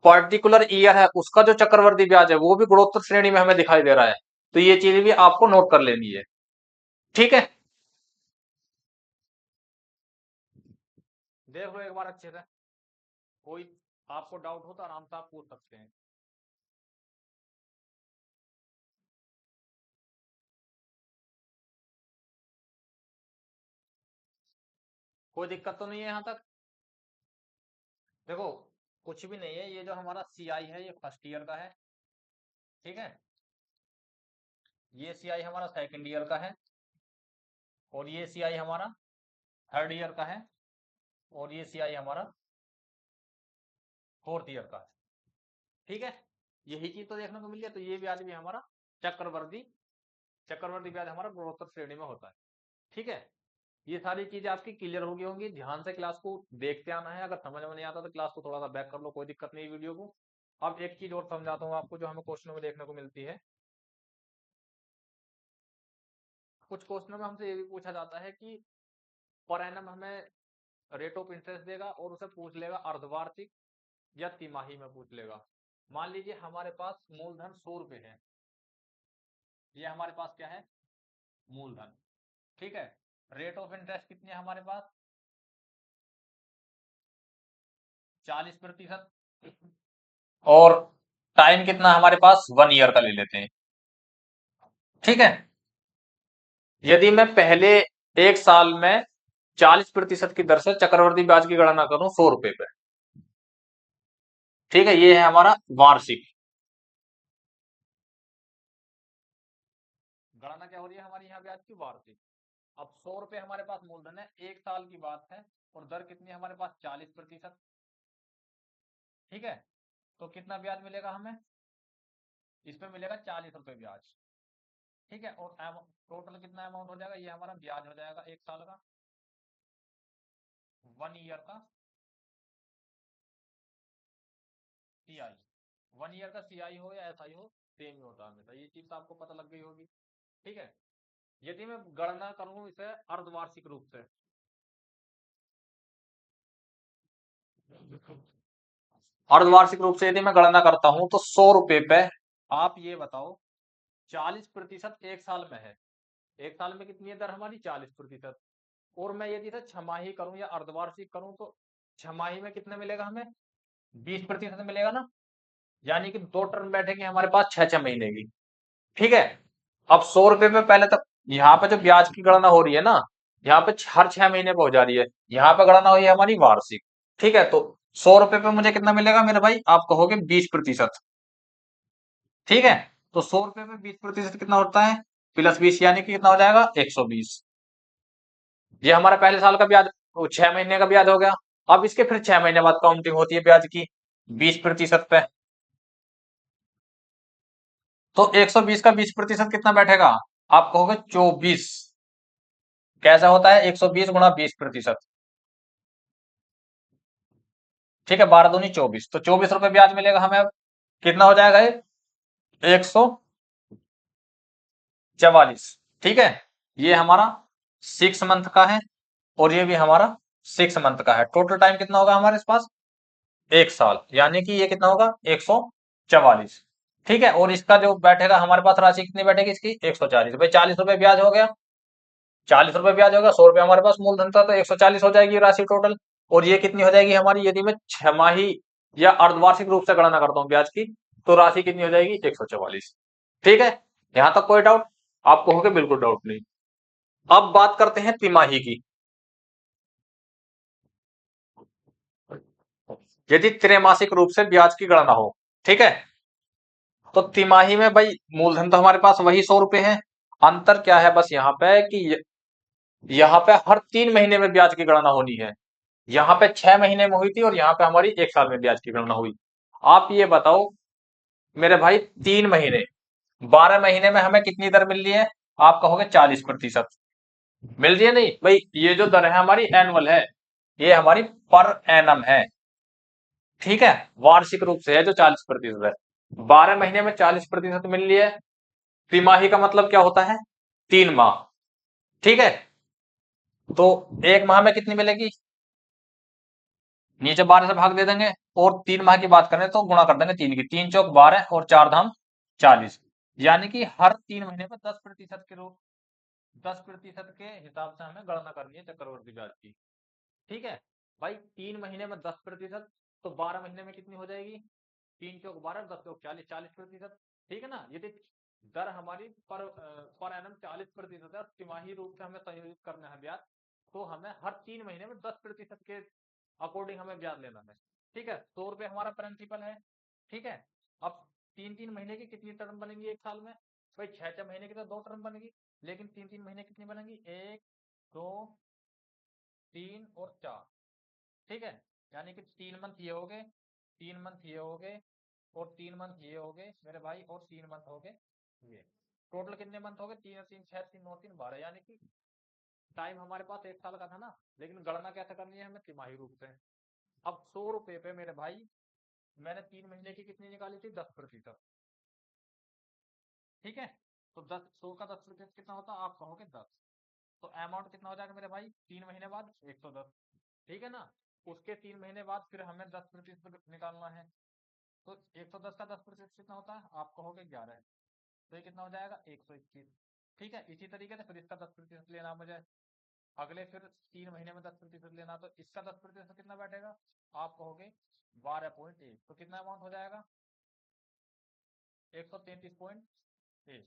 पर्टिकुलर ईयर है उसका जो चक्रवर्ती ब्याज है वो भी गुणोत्तर श्रेणी में हमें दिखाई दे रहा है। तो ये चीज भी आपको नोट कर लेनी है। ठीक है, देख लो एक बार अच्छे से, कोई आपको डाउट हो तो आराम से आप पूछ सकते हैं। कोई दिक्कत तो नहीं है यहाँ तक? देखो, कुछ भी नहीं है, ये जो हमारा सीआई है ये फर्स्ट ईयर का है। ठीक है, ये सीआई हमारा सेकंड ईयर का है, और ये सीआई हमारा थर्ड ईयर का है, और ये सीआई हमारा फोर्थ ईयर का है। ठीक है, यही चीज तो देखने को मिल है, तो ये ब्याज भी हमारा चक्रवर्ती चक्रवर्ती ब्याज हमारा गुणोत्तर श्रेणी में होता है। ठीक है, ये सारी चीजें आपकी क्लियर हो गई होंगी। ध्यान से क्लास को देखते आना है, अगर समझ में नहीं आता तो क्लास को थोड़ा सा बैक कर लो, कोई दिक्कत नहीं वीडियो को। अब एक चीज और समझाता हूँ आपको जो हमें क्वेश्चनों में देखने को मिलती है। कुछ क्वेश्चनों में हमसे ये भी पूछा जाता है कि पर एनम हमें रेट ऑफ इंटरेस्ट देगा और उसे पूछ लेगा अर्धवार्षिक या तिमाही में पूछ लेगा। मान लीजिए हमारे पास मूलधन 100 रुपए है, ये हमारे पास क्या है, मूलधन। ठीक है, रेट ऑफ इंटरेस्ट कितनी है हमारे पास, 40%। और टाइम कितना हमारे पास, 1 ईयर का ले लेते हैं। ठीक है, यदि मैं पहले 1 साल में 40% की दर से चक्रवर्ती ब्याज की गणना करूं 100 रुपए पे, ठीक है, ये है हमारा वार्षिक। गणना क्या हो रही है हमारी यहाँ ब्याज की, वार्षिक। अब 100 रुपए हमारे पास मूलधन है, 1 साल की बात है, और दर कितनी है हमारे पास, 40%। ठीक है, तो कितना ब्याज मिलेगा हमें, इस पे मिलेगा 40 रुपए ब्याज। ठीक है, और टोटल कितना अमाउंट हो जाएगा, ये हमारा ब्याज हो जाएगा 1 साल का, 1 ईयर का सीआई। 1 ईयर का सीआई हो या एसआई हो, सेम ही होता है हमेशा, ये चीज तो आपको पता लग गई होगी। ठीक है, यदि मैं गणना करूं इसे अर्धवार्षिक रूप से, अर्धवार्षिक रूप से यदि मैं गणना करता हूं तो 100 रुपए पे, आप ये बताओ, 40% 1 साल में है, 1 साल में कितनी है दर हमारी, 40%। और मैं यदि इसे छमाही करूं या अर्धवार्षिक करूं तो छमाही में कितना मिलेगा हमें, 20% मिलेगा ना, यानी कि 2 टर्म बैठेंगे हमारे पास 6-6 महीने की। ठीक है, अब 100 रुपए पे पहले तक यहाँ पे जो ब्याज की गणना हो रही है ना, यहाँ पे हर 6 महीने पे हो जा रही है, यहाँ पे गणना हुई है हमारी वार्षिक। ठीक है, तो 100 रुपए पे मुझे कितना मिलेगा मेरे भाई, आप कहोगे 20%। ठीक है, तो 100 रुपए में 20% कितना होता है, +20, यानी कि कितना हो जाएगा, 120। ये हमारा पहले साल का ब्याज, 6 महीने का ब्याज हो गया। अब इसके फिर 6 महीने बाद काउंटिंग होती है ब्याज की 20% पे, तो 120 का 20% कितना बैठेगा, आप कहोगे 24। कैसा होता है, 120 गुणा 20%। ठीक है, 12 दूनी 24, तो 24 रुपए ब्याज मिलेगा हमें। अब कितना हो जाएगा ये, 144। ठीक है, ये हमारा 6 मंथ का है, और ये भी हमारा 6 मंथ का है। टोटल टाइम कितना होगा हमारे पास, 1 साल, यानी कि ये कितना होगा, 144। ठीक है, और इसका जो बैठेगा हमारे पास राशि कितनी बैठेगी इसकी, 140 रुपए। 40 रुपए ब्याज हो गया, 40 रुपए ब्याज होगा, 100 रुपए हमारे पास मूलधन था, तो 140 हो जाएगी राशि टोटल। और ये कितनी हो जाएगी हमारी, यदि मैं छमाही या अर्धवार्षिक रूप से गणना करता हूँ ब्याज की, तो राशि कितनी हो जाएगी, 144। ठीक है, यहां तक कोई डाउट, आप कहोगे बिल्कुल डाउट नहीं। अब बात करते हैं तिमाही की। यदि त्रैमासिक रूप से ब्याज की गणना हो, ठीक है, तो तिमाही में भाई मूलधन तो हमारे पास वही 100 रुपए है। अंतर क्या है बस यहाँ पे कि यहाँ पे हर 3 महीने में ब्याज की गणना होनी है। यहाँ पे 6 महीने में हुई थी, और यहाँ पे हमारी 1 साल में ब्याज की गणना हुई। आप ये बताओ मेरे भाई, 3 महीने, 12 महीने में हमें कितनी दर मिल रही है, आप कहोगे 40% मिल रही है। नहीं भाई, ये जो दर है हमारी एनुअल है, ये हमारी पर एनम है। ठीक है, वार्षिक रूप से है जो 40% है, 12 महीने में 40% मिल रही है। तिमाही का मतलब क्या होता है, 3 माह। ठीक है, तो 1 माह में कितनी मिलेगी, नीचे 12 से भाग दे देंगे, और 3 माह की बात करें तो गुणा कर देंगे 3 की, 3 चौक 12 और 4 धाम 40, यानी कि हर 3 महीने में 10% के रूप, 10% के हिसाब से हमें गणना करनी है चक्रवर्ती ब्याज की। ठीक है भाई, 3 महीने में 10%, तो 12 महीने में कितनी हो जाएगी, 3 चौक 12, 10 चौक 40, 40%। ठीक है ना, यदि दर हमारी पर एनम 40% है, तिमाही रूप से हमें संयोजित करना है ब्याज, तो हमें हर 3 महीने में 10% के अकॉर्डिंग हमें ब्याज लेना है। ठीक है, 100 रुपए हमारा प्रिंसिपल है। ठीक है, अब 3-3 महीने की कितनी टर्म बनेगी 1 साल में, भाई 6-6 महीने की तो 2 टर्म बनेगी, लेकिन 3-3 महीने कितनी बनेगी, 1, 2, 3 और 4। ठीक है, यानी कि 3 मंथ ये हो गए, 3 मंथ ये हो गए, और 3 मंथ ये हो गए मेरे भाई, और 3 मंथ हो गए ये। टोटल कितने मंथ हो गए, 3 और 3 6, 3 और 3 12, यानी कि टाइम हमारे पास 1 साल का था ना, लेकिन गणना कैसे करनी है हमें, तिमाही रूप से। अब 100 रुपए पे मेरे भाई, मैंने 3 महीने की कितनी निकाली थी, 10%। ठीक है, तो 100 का 10% कितना होता, आप कहोगे 10, तो अमाउंट कितना हो जाएगा मेरे भाई, 3 महीने बाद 110। ठीक है ना, उसके 3 महीने बाद फिर हमें 10% निकालना है। तो 110 का 10% कितना होता है, आप कहोगे 11, तो ये कितना हो जाएगा 121। ठीक है, इसी तरीके से फिर इसका 10% लेना मुझे, अगले फिर 3 महीने में 10% लेना, तो इसका 10% कितना बैठेगा, आप कहोगे 12.1, तो कितना अमाउंट हो जाएगा 133.1।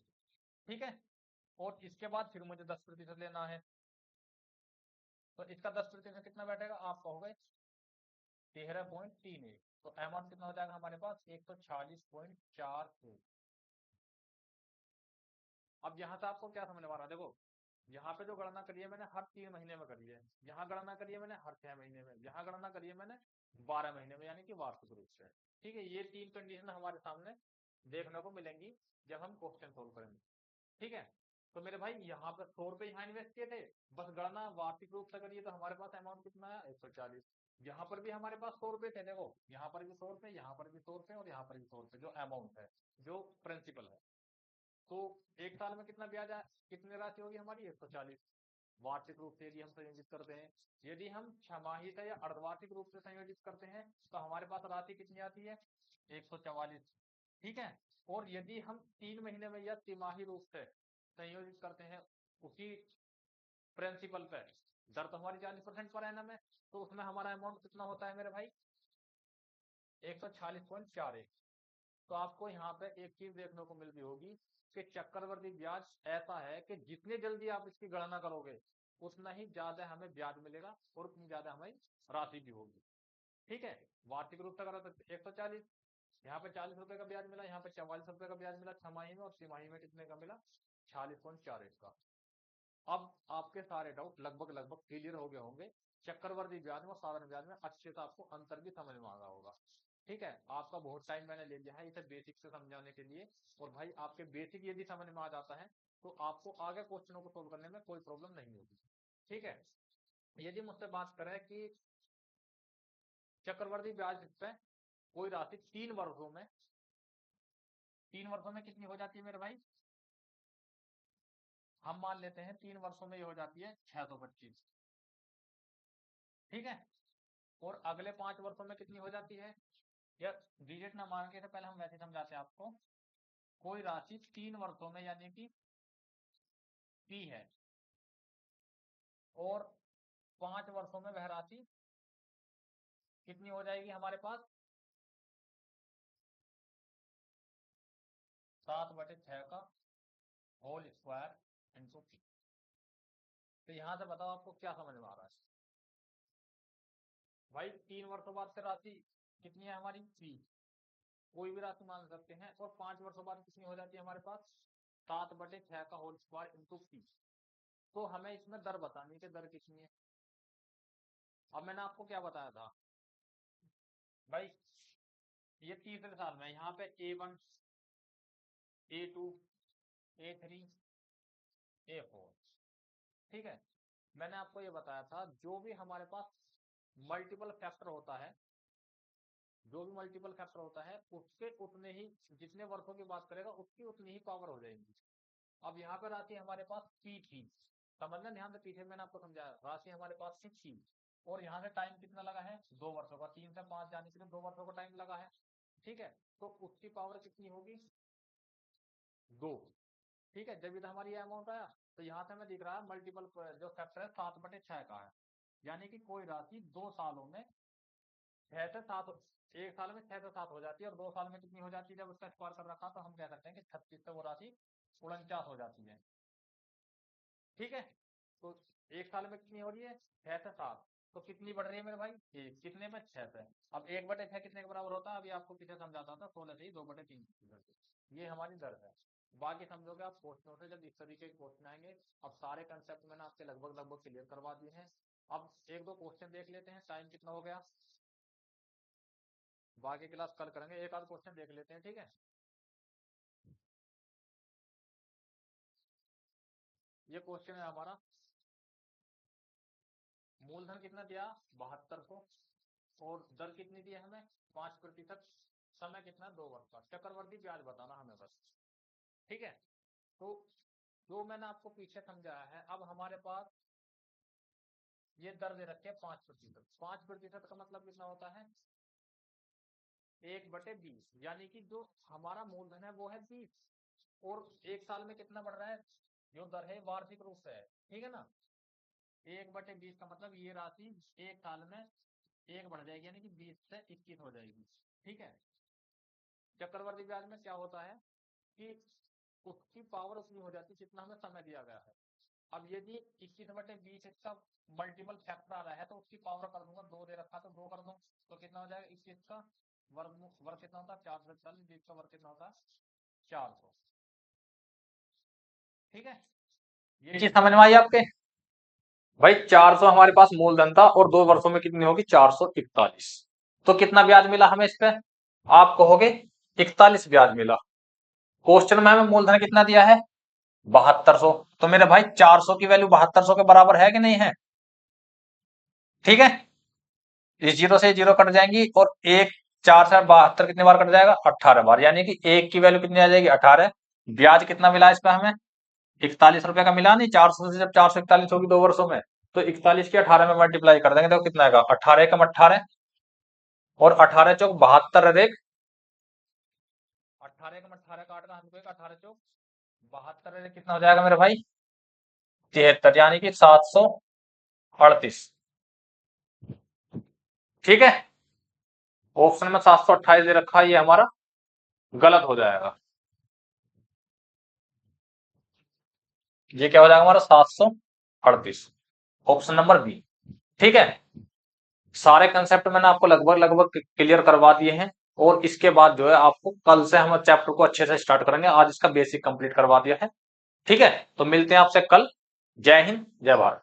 ठीक है, और इसके बाद फिर मुझे 10% लेना है, तो इसका 10% कितना बैठेगा, आप कहोगे 13.31, तो अमाउंट कितना हो जाएगा हमारे पास 146.41। अब यहाँ से आपको क्या समझ में आ रहा है, देखो यहाँ पे जो गणना करी है मैंने हर 3 महीने में करी है, यहाँ गणना करी है मैंने हर 6 महीने में, यहाँ गणना करी है मैंने 12 महीने में, यानी कि वार्षिक रूप से। ठीक है, ये 3 कंडीशन हमारे सामने देखने को मिलेंगी जब हम क्वेश्चन सोल्व करेंगे। ठीक है, तो मेरे भाई यहाँ पर 100 रुपए यहाँ इन्वेस्ट किए थे, बस गणना वार्षिक रूप से करिए तो हमारे पास अमाउंट कितना है 140। यहाँ पर भी हमारे पास 100 रुपए थे, देखो यहाँ पर भी 100 रुपए, यहाँ पर भी 100 रुपए, और यहाँ पर भी 100 रुपए, जो अमाउंट है, जो प्रिंसिपल है। तो एक साल में कितना ब्याज कितनी राशि होगी हमारी 140, वार्षिक रूप से यदि हम संयोजित करते हैं। यदि हम छमाही से या अर्धवार्षिक रूप से संयोजित करते हैं तो हमारे पास राशि कितनी आती है 144। ठीक है, और यदि हम 3 महीने में या तिमाही रूप से संयोजित करते हैं उसी प्रिंसिपल पे, दर तो हमारी 40% पर एनम है, तो उसमें हमारा अमाउंट कितना होता है मेरे भाई 146.41। तो आपको यहाँ पे एक चीज देखने को मिल रही होगी कि चक्रवृद्धि ब्याज ऐसा है कि जितने जल्दी आप इसकी गणना करोगे उतना ही ज्यादा हमें ब्याज मिलेगा और उतनी ज्यादा हमें राशि भी होगी। ठीक है, वार्षिक रूप से करो तो 140, यहाँ पे 40 रुपए का ब्याज मिला, यहाँ पे 44 रुपए का ब्याज मिला छमाही में, और तिमाही में कितने का मिला 46.41 का। अब आपके सारे डाउट लगभग लगभग क्लियर हो गए होंगे, चक्रवर्ती ब्याज में और साधारण ब्याज में अच्छे से आपको अंतर भी समझ में आ रहा होगा। ठीक है, आपका बहुत टाइम मैंने ले लिया है इसे बेसिक से समझाने के लिए, और भाई आपके बेसिक यदि समझ में आ जाता है तो आपको आगे क्वेश्चनों को सोल्व करने में कोई प्रॉब्लम नहीं होगी। ठीक है, यदि मुझसे बात करें कि चक्रवर्ती ब्याज पे कोई राशि 3 वर्षों में कितनी हो जाती है मेरे भाई, हम मान लेते हैं 3 वर्षों में ये हो जाती है 625। ठीक है, और अगले 5 वर्षों में कितनी हो जाती है, या डिजिट ना मान के, पहले हम वैसे समझाते हैं आपको, कोई राशि 3 वर्षों में यानी कि पी है, और 5 वर्षों में वह राशि कितनी हो जाएगी हमारे पास 7/6 का होल स्क्वायर इंटू पी। तो यहां से बताओ आपको क्या समझ में आ रहा है भाई, 3 वर्षों बाद से राशि कितनी है हमारी पी, कोई भी राशि मान सकते हैं, और 5 वर्षों बाद कितनी हो जाती है हमारे पास 7/6 का होल स्क्वायर इंटू पी। तो हमें इसमें दर बतानी है, दर कितनी है। अब मैंने आपको क्या बताया था भाई, ये तीसरे साल में यहाँ पे A1, A2, A3, A4। ठीक है, मैंने आपको ये बताया था जो भी हमारे पास मल्टीपल फैक्टर होता है, जो भी मल्टीपल फैक्टर होता है उसके उतने ही, जितने वर्षों की बात करेगा उसकी उतनी ही पावर हो जाएगी। अब यहाँ पर आती है हमारे पास पी थी, समझना ध्यान से, पीछे मैंने आपको समझाया राशि हमारे पास थी, और यहाँ से टाइम कितना लगा है 2 वर्षों का, 3 से 5 जाने के लिए 2 वर्षों का टाइम लगा है। ठीक है, तो उसकी पावर कितनी होगी 2। ठीक है, जब इधर हमारी ये अमाउंट आया तो यहाँ से हमें दिख रहा है मल्टीपल जो फैक्टर है 7/6 का है, यानी कि कोई राशि 2 सालों में 6 से 7, एक साल में 6 से 7 हो जाती है, और 2 साल में कितनी हो जाती है, जब उसका स्क्वायर कर रखा तो हम कह सकते हैं कि 36 से वो राशि 49 हो जाती है। ठीक है, तो एक साल में कितनी हो रही है 6 से 7, तो कितनी बढ़ रही है मेरे भाई एक, कितने में 6 से। अब 1/6 कितने के बराबर होता है, अभी आपको पीछे समझाता था 16 से ही 2/3, ये हमारी दर है। बाकी समझोगे आप क्वेश्चनों से, जब इस तरीके के क्वेश्चन आएंगे। अब सारे कंसेप्ट मैंने आपके लगभग लगभग क्लियर करवा दिए हैं। अब एक दो क्वेश्चन देख लेते हैं, टाइम कितना हो गया, बाकी क्लास कल करेंगे, एक आध क्वेश्चन देख लेते हैं। ठीक है, ये क्वेश्चन है हमारा, मूलधन कितना दिया 7200, और दर कितनी दी है हमें 5%, समय कितना 2 वर्ष का, चक्रवर्ती ब्याज बताना हमें बस। ठीक है, तो जो मैंने आपको पीछे समझाया है, अब हमारे पास ये दर दे रखे 5%। 5% का मतलब कितना होता है 1/20, यानी कि जो हमारा मूलधन है वो है 20, और एक साल में कितना बढ़ रहा है, जो दर है वार्षिक रूप से है, ठीक है ना। 1/20 का मतलब ये राशि एक साल में एक बढ़ जाएगी, यानी कि 20 से 21 हो जाएगी, ठीक है। चक्रवर्ती ब्याज में क्या होता है कि उसकी पावर उतनी हो जाती है जितना हमें समय दिया गया है। अब यदि 21/20 इसका मल्टीपल फैक्टर आ रहा है तो उसकी पावर कर दूंगा, 2 दे रखा तो 2 कर दूं, तो कितना हो जाएगा 21 का वर्ग कितना होता है 440, 20 का वर्ग कितना होता है 400, ठीक है। ये चीज समझ में आई आपके भाई। 400 हमारे पास मूलधन था और 2 वर्षों में कितनी होगी 441, तो कितना ब्याज मिला हमें इस पे, आप कहोगे 41 ब्याज मिला। क्वेश्चन में हमें मूलधन कितना दिया है 7200, तो मेरे भाई 400 की वैल्यू 7200 के बराबर है कि नहीं है, ठीक है। इस जीरो से जीरो कट जाएंगी और एक 4 से 72 कितनी बार कट जाएगा 18 बार, यानी कि एक की वैल्यू कितनी आ जाएगी 18। ब्याज कितना मिला इस पे हमें 41 रुपए का मिला नहीं, 400 से जब 441 होगी 2 वर्षों में, तो 41 की 18 में मल्टीप्लाई कर देंगे तो कितना आएगा 18 एकम 18, और 18 चौक 72 रेख 18 एकम 18 काटना हमको, 18 चौक 72 रेख कितना हो जाएगा मेरे भाई 73, यानी कि 738, ठीक है। ऑप्शन में 728 दे रखा है, ये हमारा गलत हो जाएगा। ये क्या हो जाएगा हमारा 738, ऑप्शन नंबर बी, ठीक है। सारे कंसेप्ट मैंने आपको लगभग लगभग क्लियर करवा दिए हैं, और इसके बाद जो है आपको कल से हम चैप्टर को अच्छे से स्टार्ट करेंगे, आज इसका बेसिक कंप्लीट करवा दिया है, ठीक है। तो मिलते हैं आपसे कल। जय हिंद, जय भारत।